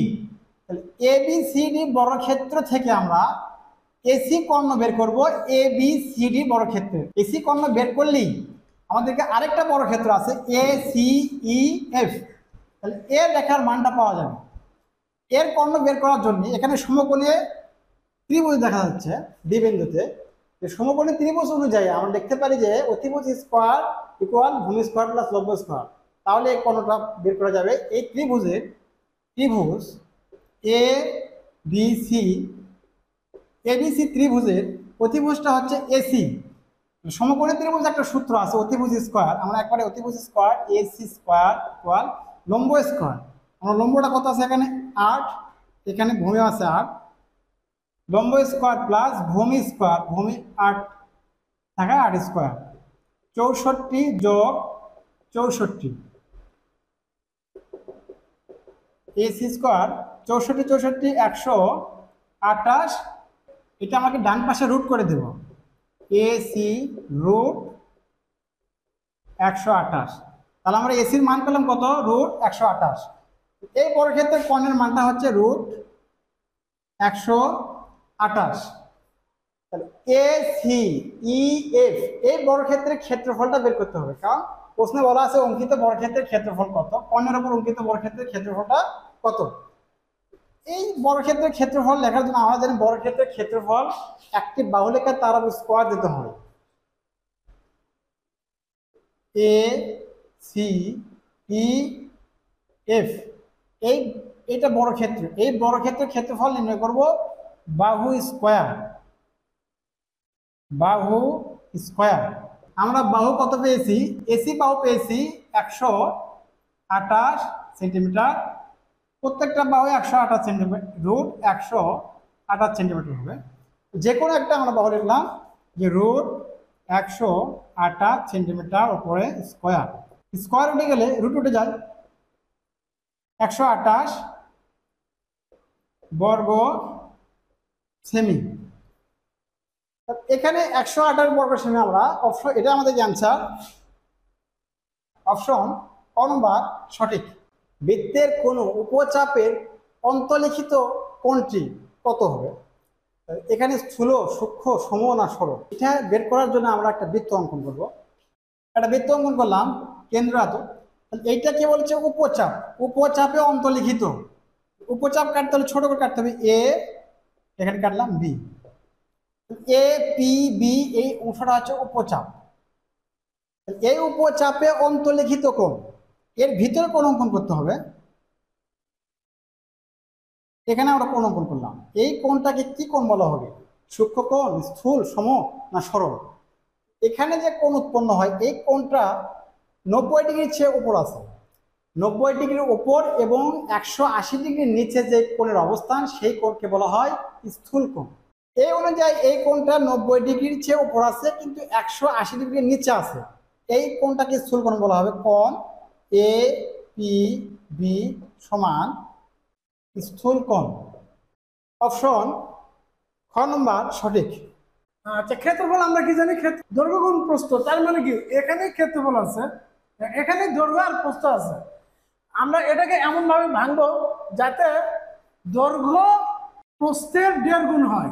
তাহলে এ বি সি ডি বর্গক্ষেত্র থেকে আমরা এসি কর্ণ বের করব, এ বি সি ডি বর্গক্ষেত্রের এসি কর্ণ বের করলেই আমাদেরকে আরেকটা বর্গক্ষেত্র আছে এ সি ই এফ। তাহলে এর রেখার মানটা পাওয়া যাবে। এর কর্ণ বের করার জন্য এখানে সমকোণী ত্রিভুজ দেখা যাচ্ছে ডি বিন্দুতে, সমকোণী ত্রিভুজ অনুযায়ী আমরা দেখতে পারি যে অতিভুজ স্কোয়ার ইকুয়াল ভূমি স্কোয়ার প্লাস লম্ব স্কোয়ার। তাহলে এই কর্ণটা বের করা যাবে। এই ত্রিভুজ এ বি সি এবিসি ত্রিভুজের অতিভুজটা হচ্ছে এসি। সমকোণী ত্রিভুজ একটা সূত্র আছে অতিভুজ স্কোয়ার, আমরা একবারে অতিভুজ স্কোয়ার এসি স্কোয়ার ইকুয়াল লম্ব স্কোয়ার। আমরা লম্বটা কত আছে এখানে 8, এখানে ভূমি আছে 8, লম্ব স্কোয়ার প্লাস ভূমি স্কোয়ার, ভূমি 8 থাকা 8 স্কোয়ার 64 যোগ 64 এসি স্কোয়ার 64 64 128। এটা আমাকে ডান পাশে রুট করে দেব, এসি রুট 128। তাহলে আমরা এসির মান পেলাম কত, রুট 128। এই বর্গক্ষেত্রের কোণের মানটা হচ্ছে √128। তাহলে এ সি ই এফ এই বর্গক্ষেত্রের ক্ষেত্রফলটা বের করতে হবে, কারণ প্রশ্নে বলা আছে অঙ্কিত বর্গক্ষেত্রের ক্ষেত্রফল কত, কোণের উপর অঙ্কিত বর্গক্ষেত্রের ক্ষেত্রফলটা কত। এই বর্গক্ষেত্রের ক্ষেত্রফল লেখার জন্য আমরা জানি বর্গক্ষেত্রের ক্ষেত্রফল একটি বাহুলেখা তার স্কোয়ার দিতে হয়। এ সি ই এফ এই এটা বর্গক্ষেত্র, এই বর্গক্ষেত্রের ক্ষেত্রফল নির্ণয় করব বাহু স্কোয়ার, বাহু স্কোয়ার। আমরা বাহু কত পেয়েছি, এসি বাহু পেয়েছি 128 সেন্টিমিটার, প্রত্যেকটা বাহু 128 সেন্টিমিটার, √128 সেন্টিমিটার হবে। যে কোনো একটা আমরা বাহু লিখলাম যে √128 সেন্টিমিটার উপরে স্কোয়ার। স্কোয়ার উঠে গেলে রুট উঠে যায়, 128 বর্গ সেমি। এখানে 128 বর্গ সেমি আমরা অপশন, এটা আমাদের অ্যান্সার, অপশন ক নম্বর সঠিক। বৃত্তের কোন উপচাপের অন্তর্লিখিত কোণটি কত হবে? এখানে স্থূল, সূক্ষ্ম, সম না সরল, এটা বের করার জন্য আমরা একটা বৃত্ত অঙ্কন করব। একটা বৃত্ত অঙ্কন করলাম কেন্দ্র এত, এইটা কি বলছে উপচাপ, উপচাপে অন্তর্লিখিত। উপচাপ কাটতে হলে ছোট করে কাটতে হবে, এ এখানে কাটলাম বি, এ পি বি এই অংশটা হচ্ছে উপচাপ। এই উপচাপে অন্তর্লিখিত কোণ, এর ভিতরে কোণ অঙ্কন করতে হবে। এখানে আমরা কোণ অঙ্কন করলাম, এই কোণটাকে কি কোণ বলা হবে? সূক্ষ্ম কোণ, স্থূল, সম না সরল? এখানে যে কোণ উৎপন্ন হয় এই কোণটা 90 ডিগ্রির চেয়ে উপর আছে, 90 ডিগ্রির উপর এবং 180 ডিগ্রির নিচে যে কোণের অবস্থান সেই কোণকে বলা হয় স্থূল কোণ। এই অনুযায়ী এই কোণটা 90 ডিগ্রির চেয়ে উপর আছে কিন্তু 180 ডিগ্রির নিচে আছে, এই কোণটাকে স্থূল কোণ বলা হবে। কোণ এ পি বি সমান স্থূল কোণ। অপশন খ নম্বর সঠিক। আচ্ছা, ক্ষেত্রফল আমরা কি জানি, দৈর্ঘ্য গুণ প্রস্থ, তার মানে কি এখানে ক্ষেত্রফল আছে, এখানে দৈর্ঘ্য আর প্রস্থ আছে। আমরা এটাকে এমন ভাবে ভাঙবো যাতে দৈর্ঘ্য প্রস্থের 1.5 গুণ হয়।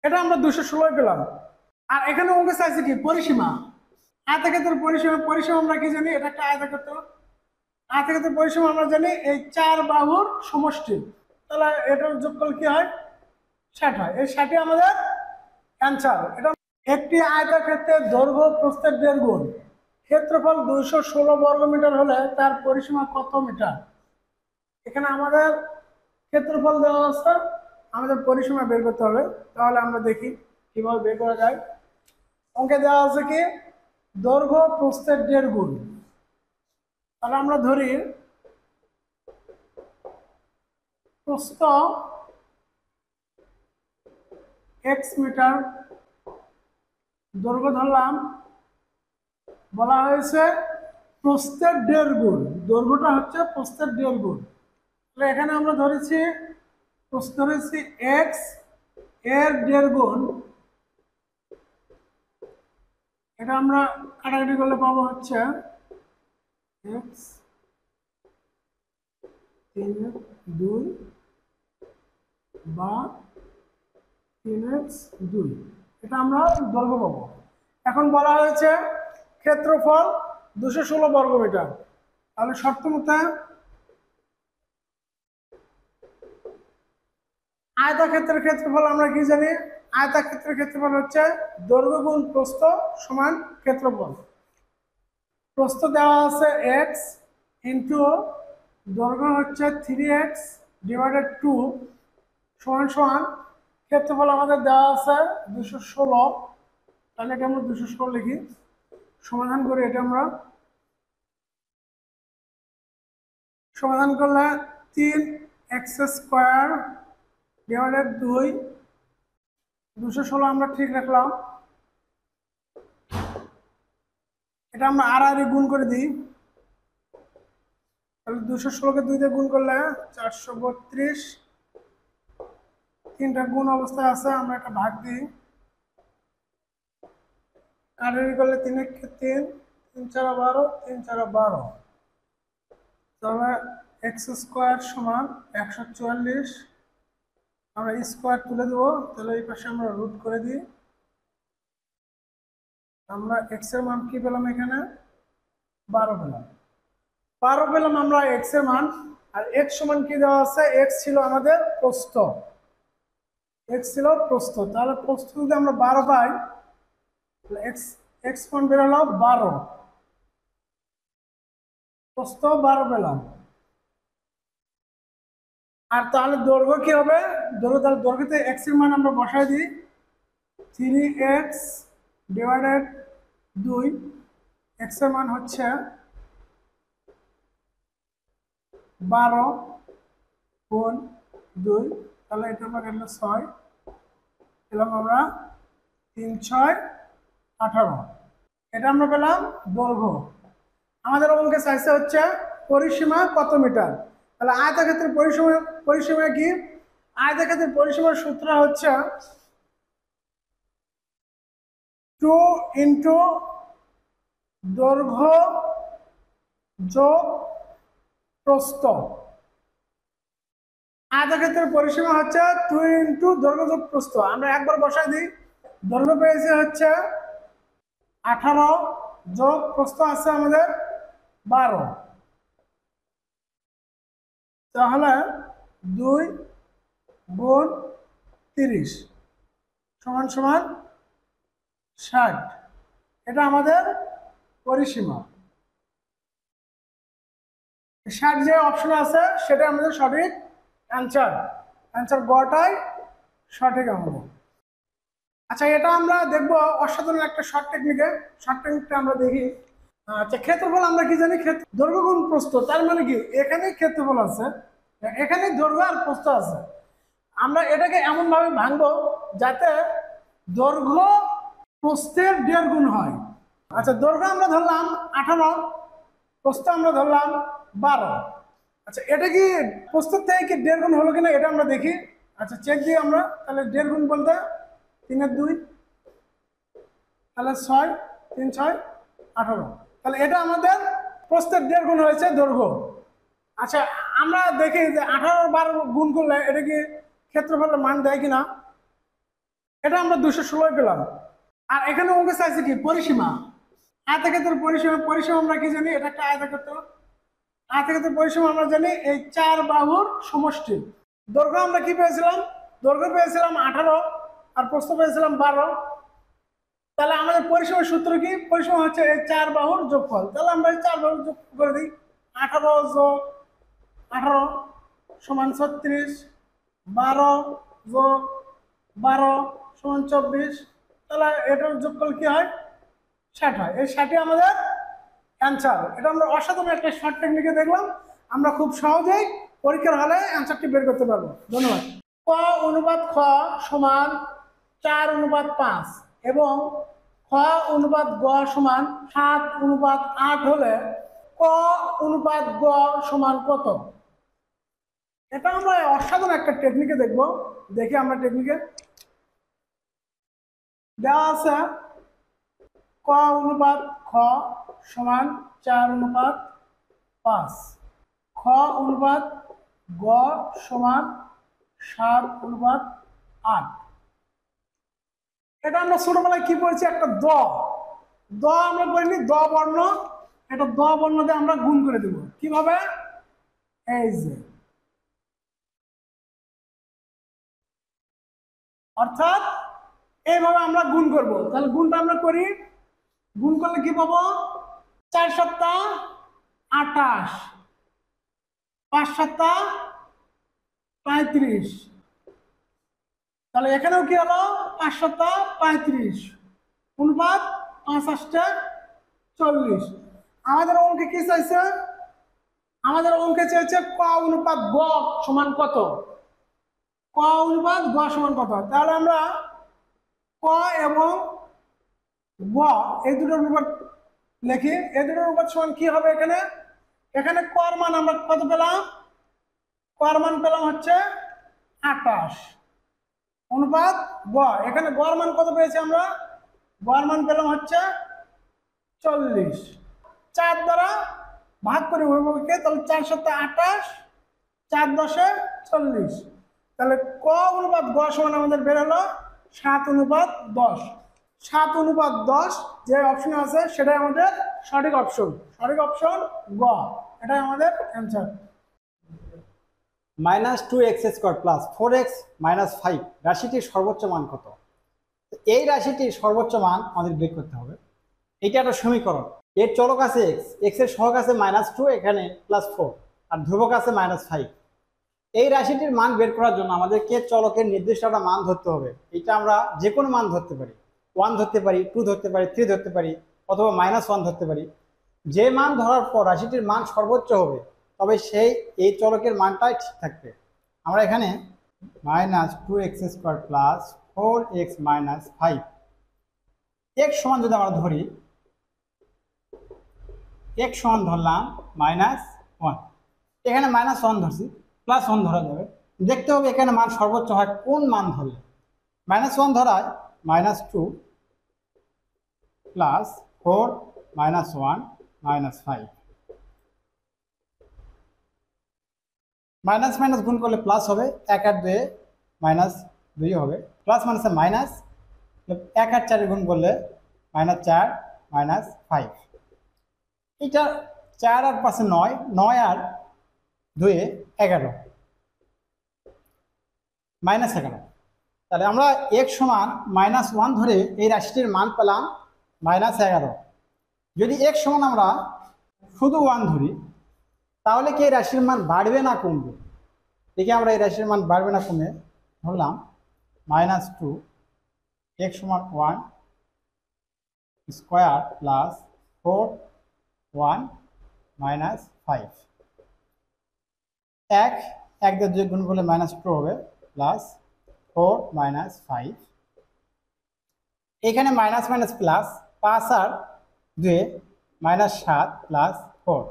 এটা আমরা 216 পেলাম। আর এখানে অঙ্কে চাইছে কি পরিসীমা, আয়তক্ষেত্রের পরিসীমা। পরিসীমা আমরা কি জানি, এটা একটা আয়তক্ষেত্র, আয়তক্ষেত্রের পরিসীমা আমরা জানি এই 4 বাহুর সমষ্টি। তাহলে এটার যোগফল কি হয়, 60 হয়। এই 60 আমাদের অ্যান্সার। এটা একটি আয়তক্ষেত্রের দৈর্ঘ্য প্রস্থের 1.5 গুণ, ক্ষেত্রফল 216 বর্গমিটার হলে তার পরিসীমা কত মিটার? এখানে আমাদের ক্ষেত্রফল দেওয়া আছে, আমাদের পরিসীমা বের করতে হবে। তাহলে আমরা দেখি কিভাবে বের করা যায়। অঙ্কে দেওয়া আছে কি দৈর্ঘ্য প্রস্থের 1.5 গুণ। তাহলে আমরা ধরি প্রস্থ x মিটার, দৈর্ঘ্য ধরলাম, বলা হয়েছে প্রস্থের 1.5 গুণ, দৈর্ঘ্যটা হচ্ছে প্রস্থের 1.5 গুণ। তাহলে এখানে আমরা ধরেছি প্রস্থ ধরেছি x এর 1.5 গুণ, এটা আমরা কাটাকাটি করলে পাবো হচ্ছে x 3x2 বা 3x2, এটা আমরা দৈর্ঘ্য পাবো। এখন বলা হয়েছে ক্ষেত্রফল 216 বর্গমিটার। তাহলে শর্ত মতে আয়তক্ষেত্রের ক্ষেত্রফল আমরা কি জানি, আয়তক্ষেত্রের ক্ষেত্রফল হচ্ছে দৈর্ঘ্য গুণ প্রস্থ সমান ক্ষেত্রফল। প্রস্থ দেওয়া আছে x ইন্টু দৈর্ঘ্য হচ্ছে 3x ডিভাইডেড 2 সমান সমান ক্ষেত্রফল আমাদের দেওয়া আছে 216। তাহলে এটা আমরা 216 লিখি, সমাধান করে এটা আমরা সমাধান করলে 3x² ডিভাইডেড 2, 216 আমরা ঠিক রাখলাম। এটা আমরা আর গুণ করে দিই, তাহলে 216কে 2 দিয়ে গুণ করলে 432, তিনটা গুণ অবস্থায় আছে, আমরা একটা ভাগ দিই, কাটাকাটি করলে 3 × 3 3 × 4 = 12, 3 × 4 = 12। তাহলে এক্স স্কোয়ার সমান 144। আমরা স্কোয়ার তুলে দেবো, তাহলে এই পাশে আমরা রুট করে দিই। আমরা এক্স এর মান কি পেলাম, এখানে 12 পেলাম। 12 পেলাম আমরা এক্স এর মান। আর এক্স সমান কি দেওয়া আছে, এক্স ছিল আমাদের প্রস্থ, এক্স ছিল প্রস্থ। তাহলে প্রস্থ যদি আমরা 12 পাই, তাহলে এক্স এক্স মান বের হলো 12, প্রস্থ 12 পেলাম। আর তাহলে দৈর্ঘ্য কি হবে, দৈর্ঘ্য, তাহলে দৈর্ঘ্যতে এক্স এর মান আমরা বসাই দিই, 3x ডিভাইডেড 2। এক্স এর মান হচ্ছে 12 গুণ 2, তাহলে এটা আমরা গেল 6 পেলাম আমরা, 3 6 18। এটা আমরা পেলাম দৈর্ঘ্য। আমাদের অঙ্কে চাইছে হচ্ছে পরিসীমা কত মিটার। তাহলে আয়তক্ষেত্রের পরিসীমা কি, আয়তক্ষেত্রের পরিসীমার সূত্র হচ্ছে 2 ইন্টু দৈর্ঘ্য যোগ প্রস্থ। আয়তক্ষেত্রের পরিসীমা হচ্ছে 2 ইন্টু দৈর্ঘ্য যোগ প্রস্থ। আমরা একবার বসাই দিই, দৈর্ঘ্য পেয়েছে হচ্ছে 18 যোগ প্রস্থ আছে আমাদের 12। তাহলে 2 গুণ 30 সমান সমান 60। এটা আমাদের পরিসীমা। 60 যে অপশন আছে সেটা আমাদের সঠিক অ্যান্সার, অ্যান্সার গটাই সঠিক আমাদের। আচ্ছা, এটা আমরা দেখবো অসাধারণ একটা শর্ট টেকনিকে। শর্ট টেকনিকটা আমরা দেখি। আচ্ছা, ক্ষেত্রফল আমরা কি জানি, দৈর্ঘ্য গুণ প্রস্থ। তার মানে কি, এখানে ক্ষেত্রফল আছে, এখানে দৈর্ঘ্য আর প্রস্থ আছে। আমরা এটাকে এমন ভাবে ভাঙবো যাতে দৈর্ঘ্য প্রস্থের 1.5 গুণ হয়। আচ্ছা, দৈর্ঘ্য আমরা ধরলাম 18, প্রস্থ আমরা ধরলাম 12। আচ্ছা, এটা কি প্রস্থের থেকে কি 1.5 গুণ হলো কিনা এটা আমরা দেখি। আচ্ছা, চেক দিই আমরা। তাহলে 1.5 গুণ বলতে 3 এর 2, তাহলে 6, 3 6 18। তাহলে এটা আমাদের প্রস্থের 1.5 গুণ হয়েছে দৈর্ঘ্য। আচ্ছা, আমরা দেখি যে 18 12 গুণ করলে এটা কি ক্ষেত্রফলের মান দেয় কিনা। এটা আমরা 216 পেলাম। আর এখানে অঙ্কে চাইছে কি পরিসীমা, আয়তক্ষেত্রের পরিসীমা। পরিসীমা আমরা কি জানি, এটা একটা আয়তক্ষেত্র। আয়তক্ষেত্রের পরিসীমা আমরা জানি এই 4 বাহুর সমষ্টি। দৈর্ঘ্য আমরা কি পেয়েছিলাম, দৈর্ঘ্য পেয়েছিলাম 18 আর প্রস্থ পেয়েছিলাম 12। তাহলে আমাদের পরিসীমার সূত্র কি, পরিসীমা হচ্ছে এই 4 বাহুর যোগফল। তাহলে আমরা এই 4 বাহুর যোগ করে দিই। 18 যোগ 18 সমান 36, 12 যোগ 12 সমান 24। তাহলে এটার যোগফল কি হয়, 60 হয়। এই 60ই আমাদের অ্যান্সার। এটা আমরা অসাধারণ একটা শর্ট টেকনিকে দেখলাম। আমরা খুব সহজেই পরীক্ষার হলে অ্যান্সারটি বের করতে পারবো। ধন্যবাদ। ক অনুপাত খ সমান 4:5 এবং খ অনুপাত গ সমান 7:8 হলে ক অনুপাত গ সমান কত? এটা আমরা অসাধারণ একটা টেকনিকে দেখবো। দেখি আমরা টেকনিকে দেওয়া আছে ক অনুপাত খ সমান 4:5, খ অনুপাত গ সমান 7:8। এটা আমরা ছোটবেলায় কি পড়েছি, একটা দ আমরা পড়িনি, দ বর্ণ। এটা দ বর্ণ দিয়ে আমরা গুণ করে দেব কিভাবে, এই যে, অর্থাৎ এইভাবে আমরা গুণ করব। তাহলে গুণটা আমরা করি, গুণ করলে কি পাবো, 4 7 28, 5 7 35। তাহলে এখানেও কি হলো, 5 7 35 অনুপাত 5 8 40। আমাদের অঙ্কে কি চাইছে, আমাদের অঙ্কে চাইছে ক অনুপাত গ সমান কত, ক অনুপাত গ সমান কত। তাহলে আমরা ক এবং গ এই দুটোর অনুপাত লিখি। এই দুটোর অনুপাত সমান কি হবে, এখানে এখানে কর মান আমরা কত পেলাম, কর মান পেলাম হচ্ছে 28 অনুপাত গ। এখানে গড় মান কত পেয়েছি আমরা, গড় মান পেলাম হচ্ছে 40। 4 দ্বারা ভাগ করি উভয়পক্ষকে, তাহলে 4 7 28, 4 10 40। তাহলে ক অনুপাত গ সমান আমাদের বের হলো 7:10। 7:10 যে অপশন আছে সেটাই আমাদের সঠিক অপশন। সঠিক অপশন গ, এটাই আমাদের answer. -2x² plus 4x minus 5 রাশিটির সর্বোচ্চ মান কত? এই রাশিটির সর্বোচ্চ মান আমাদের বের করতে হবে। এটা একটা সমীকরণ, এর চলক আছে x এর সহগ আছে -2, এখানে +4 আর ধ্রুবক আছে -5। এই রাশিটির মান বের করার জন্য আমাদেরকে চলকের নির্দিষ্ট একটা মান ধরতে হবে। এটা আমরা যে কোনো মান ধরতে পারি, 1 ধরতে পারি, 2 ধরতে পারি, 3 ধরতে পারি, অথবা -1 ধরতে পারি। যে মান ধরার পর রাশিটির মান সর্বোচ্চ হবে তবে এই চলকের মানটাই ঠিক থাকবে। আমরা এখানে -2x² plus 4x minus 5 x সমান যদি আমরা ধরি, x সমান ধরলাম -1, এখানে -1 ধরছি, +1 ধরা যাবে। দেখতে হবে এখানে মান সর্বোচ্চ হয় কোন মান ধরলে। -1 ধরায় -2 প্লাস 4 -1 -5, মাইনাস মাইনাস গুণ করলে প্লাস হবে, 1 আর 2 -2 হবে, প্লাস মাইনাসে মাইনাস, 1 আর 4 গুণ করলে -4 -5। এটা 4 আর 5 9, 9 আর 2 11, -11। তাহলে আমরা x সমান -1 ধরে এই রাশিটির মান পেলাম -11। যদি x সমান আমরা শুধু 1 ধরি তাহলে কি এই রাশির মান বাড়বে না কমবে? দেখি আমরা এই রাশির মান বাড়বে না কমে ধরলাম -2 x সমান 1 স্কোয়ার প্লাস 4 1 -5, 1 1 দিয়ে 2 গুণ করলে -2 হবে, প্লাস 4 -5, এখানে মাইনাস মাইনাস প্লাস, 5 আর 2 -7 প্লাস 4,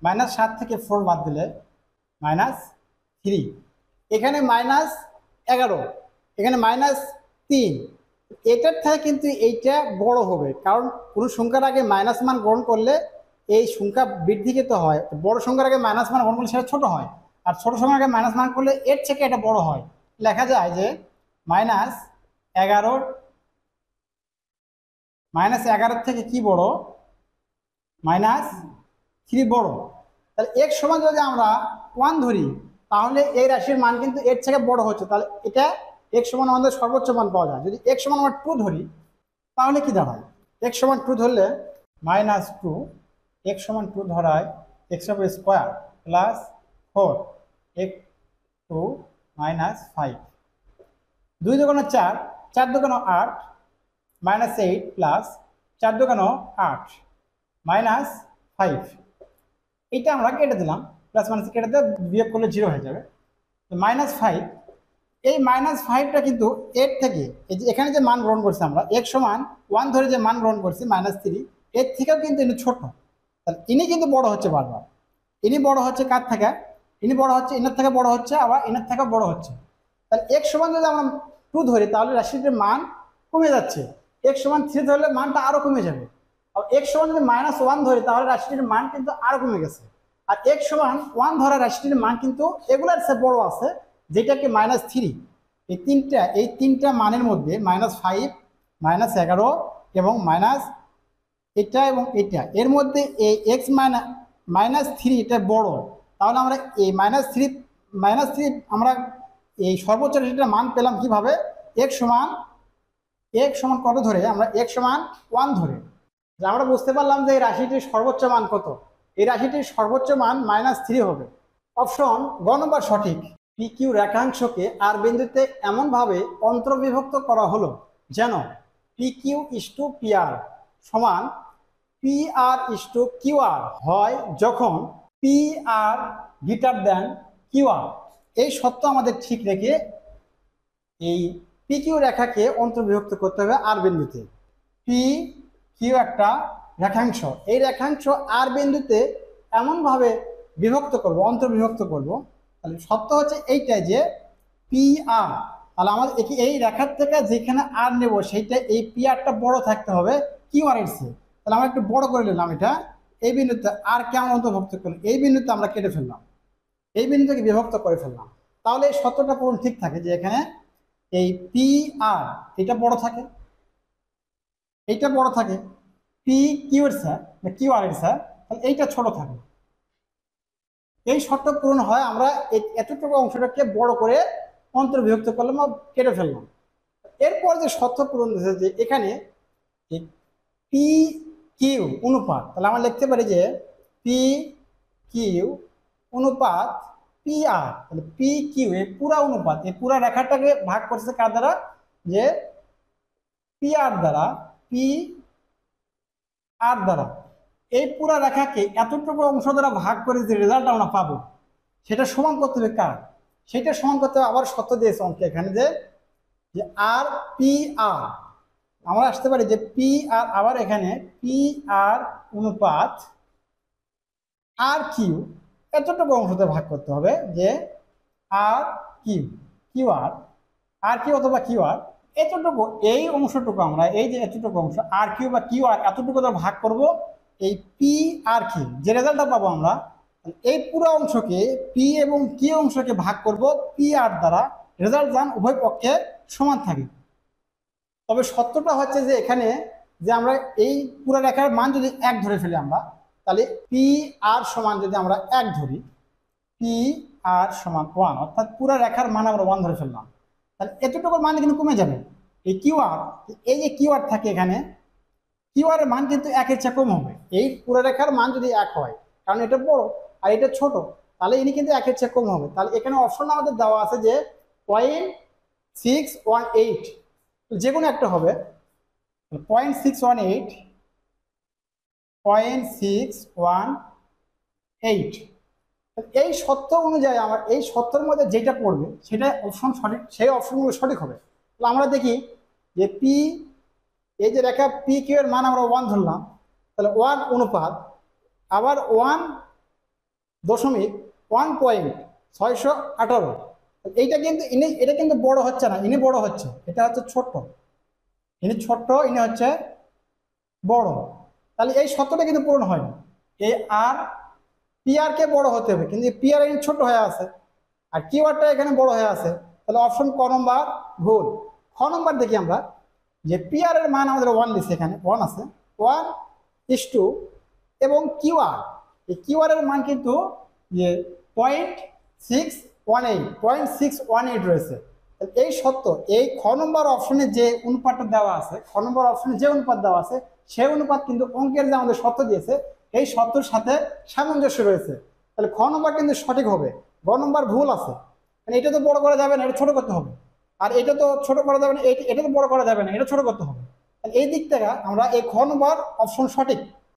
-7 থেকে 4 বাদ দিলে -3, এখানে -11, এখানে -3। এটার থেকে কিন্তু এইটা বড় হবে, কারণ কোনো সংখ্যার আগে মাইনাস মান গ্রহণ করলে এই সংখ্যা বৃদ্ধি পেতে হয়। বড় সংখ্যার আগে মাইনাস মান গ্রহণ করলে সেটা ছোট হয়, আর ছোট সংখ্যার আগে মাইনাস মান করলে এর থেকে এটা বড় হয়। লেখা যায় যে -11 থেকে কি বড়? -3 বড়। তাহলে x সমান যদি আমরা 1 ধরি তাহলে এই রাশির মান কিন্তু এর থেকে বড় হচ্ছে, তাহলে এটা x সমান আমাদের সর্বোচ্চ মান পাওয়া যায়। যদি x সমান আমরা 2 ধরি তাহলে কি দাঁড়ায়? x সমান 2 ধরলে -2, x সমান 2 ধরায় x স্কোয়ার প্লাস 4 x 2 -5, 2 দুগুণ 4, 4 দুগুণ 8, -8 প্লাস 4 দুগুণ 8 -5। এইটা আমরা কেটে দিলাম, প্লাস মাইনাস কেটে দিয়ে বিয়োগ করলে 0 হয়ে যাবে। -5, এই -5টা কিন্তু এর থেকে, এই যে এখানে যে মান গ্রহণ করছি আমরা x সমান 1 ধরে যে মান গ্রহণ করছি -3, এর থেকেও কিন্তু ইনি ছোট। তাহলে ইনি কিন্তু বড় হচ্ছে বারবার, ইনি বড় হচ্ছে কার থেকে? ইনি বড় হচ্ছে এনার থেকে বড় হচ্ছে, আবার এনার থেকে বড় হচ্ছে। তাহলে x সমান যদি আমরা 2 ধরি তাহলে রাশিটির মান কমে যাচ্ছে, x সমান 3 ধরলে মানটা আরো কমে যাবে। আর x সমান যদি -1 ধরি তাহলে রাশিটির মান কিন্তু আরো কমে গেছে। আর x সমান 1 ধরা রাশিটির মান কিন্তু এগুলার চেয়ে বড় আছে, যেটাকে -3। এই তিনটা মানের মধ্যে -5, -11 এবং এটা এবং এটা, এর মধ্যে এই x -3 এটা বড়। তাহলে আমরা এই -3 আমরা এই সর্বোচ্চ রাশিটার মান পেলাম কিভাবে? x সমান কত ধরে? আমরা x সমান 1 ধরে আমরা বুঝতে পারলাম যে এই রাশিটির সর্বোচ্চ মান কত। এই রাশিটির সর্বোচ্চ মান -3 হবে। অপশন গ নম্বর সঠিক। PQ রেখাংশকে আর বিন্দুতে এমনভাবে অন্তর্বিভক্ত করা হলো যেন PQ = PR সমান PR = QR হয় যখন PR > QR। এই সত্য আমাদের ঠিক রেখে এই PQ রেখাকে অন্তর্বিভক্ত করতে হবে আর বিন্দুতে। PQ একটা রেখাংশ, এই রেখাংশ আর বিন্দুতে এমনভাবে বিভক্ত করব, অন্তর্বিভক্ত করব। তাহলে সত্য হচ্ছে এইটাই যে PR, তাহলে আমাদের এই রেখার থেকে যেখানে আর নেব সেইটা এই PRটা বড় থাকতে হবে QR এর চেয়ে। তাহলে আমরা একটু বড় করে নিলাম এটা এই বিন্দুতে আর কেমন অন্তর্ভুক্ত করলাম, এই বিন্দুতে আমরা কেটে ফেললাম, এই বিন্দুকে বিভক্ত করে ফেললাম, তাহলে এই সত্যটা পূরণ ঠিক থাকে যে এখানে এই পি আর এটা বড় থাকে, এইটা বড় থাকে, পি কিউ এর স্যার কিউ আর এর স্যার, তাহলে এইটা ছোট থাকে। এই শর্ত পূরণ হয়, আমরা এতটুকু অংশটাকে বড় করে অন্তর্বিভক্ত করলাম বা কেটে ফেললাম। এরপর যে শর্ত পূরণ হয়েছে যে এখানে পি কিউ অনুপাত, তাহলে আমরা লিখতে পারি যে পি কিউ অনুপাত পি আর, তাহলে পি কিউ এই পুরা অনুপাত, এই পুরা রেখাটাকে ভাগ করছে কার দ্বারা, যে পি আর দ্বারা, পি আর দ্বারা। এই পুরা রেখাকে এতটুকু অংশ দ্বারা ভাগ করে যে রেজাল্ট আমরা পাবো সেটা সমান করতে হবে কার, সেটা সমান করতে হবে আবার শর্ত দিয়েছে অঙ্কে এখানে যে আর পি আর, আমরা আসতে পারি যে পি আর, আবার এখানে পি আর অনুপাত আর কিউ এতটুকু অংশতে ভাগ করতে হবে যে আর কিউ, কিউ আর কিউ অথবা কিউ আর এতটুকু, এই অংশটুকু আমরা এই যে এতটুকু অংশ আর কিউ বা কিউ আর এতটুকু দ্বারা ভাগ করব এই পি আর কিউ, যে রেজাল্টটা পাবো আমরা এই পুরো অংশকে পি এবং কিউ অংশকে ভাগ করব পি আর দ্বারা, রেজাল্ট যান উভয় পক্ষে সমান থাকে। তবে সত্যটা হচ্ছে যে এখানে যে আমরা এই পুরো রেখার মান যদি 1 ধরে ফেলি আমরা, তাহলে পি আর সমান যদি আমরা 1 ধরি, পি আর সমান 1, অর্থাৎ পুরো রেখার মান আমরা 1 ধরে ফেললাম, তাহলে এতটুকুর মান কিন্তু কমে যাবে। এই কিউ আর, এই যে কিউ আর থাকে এখানে, কিউ আর এর মান কিন্তু 1 এর চেয়ে কম হবে। এই পুরো রেখার মান যদি 1 হয়, কারণ এটা বড় আর এটা ছোট, তাহলে ইনি কিন্তু 1 এর চেয়ে কম হবে। তাহলে এখানে অপশন আমাদের দেওয়া আছে যে 0.618, যে কোনো একটা হবে 0.618, 0.618। এই সত্য অনুযায়ী আমার এই সত্যের মধ্যে যেটা পড়বে সেটা অপশন সঠিক, সেই অপশনগুলো সঠিক হবে। তাহলে আমরা দেখি যে পি, এই যে রেখা পি কিউ এর মান আমরা 1 ধরলাম, তাহলে 1 অনুপাত আবার 1.618, এইটা কিন্তু এটা কিন্তু বড় হচ্ছে না, ইনি বড় হচ্ছে, এটা হচ্ছে ছোট, ইনি ছোট, ইনি হচ্ছে বড়। তাহলে এই সত্যটা কিন্তু পূরণ হয়নি। এই আর পি আর কে বড় হতে হবে, কিন্তু পি আর এখানে ছোট হয়ে আছে আর কিউ আরটা এখানে বড় হয়ে আছে, তাহলে অপশন ক নম্বর ভুল। খ নম্বর দেখি আমরা যে পি আর এর মান আমাদের 1 দিচ্ছে, এখানে 1 আছে, 1:2, এবং কিউ আর, এই কিউ আর এর মান কিন্তু যে 0.618 রয়েছে। এই সত্য, এই খ নম্বর অপশনে যে অনুপাতটা দেওয়া আছে, খ নম্বর অপশনে যে অনুপাত দেওয়া আছে সেই অনুপাত কিন্তু অঙ্কের যে আমাদের সত্য দিয়েছে এই সত্যর সাথে সামঞ্জস্য রয়েছে। তাহলে খ নম্বর কিন্তু সঠিক হবে, গ নম্বর ভুল আছে, এটা তো বড় করা যাবে না, এটা ছোট করতে হবে, আর এটা তো ছোট করা যাবে না, এটা তো বড় করা যাবে না, এটা ছোট করতে হবে। এই দিক থেকে আমরা এই খ নম্বর অপশন সঠিক।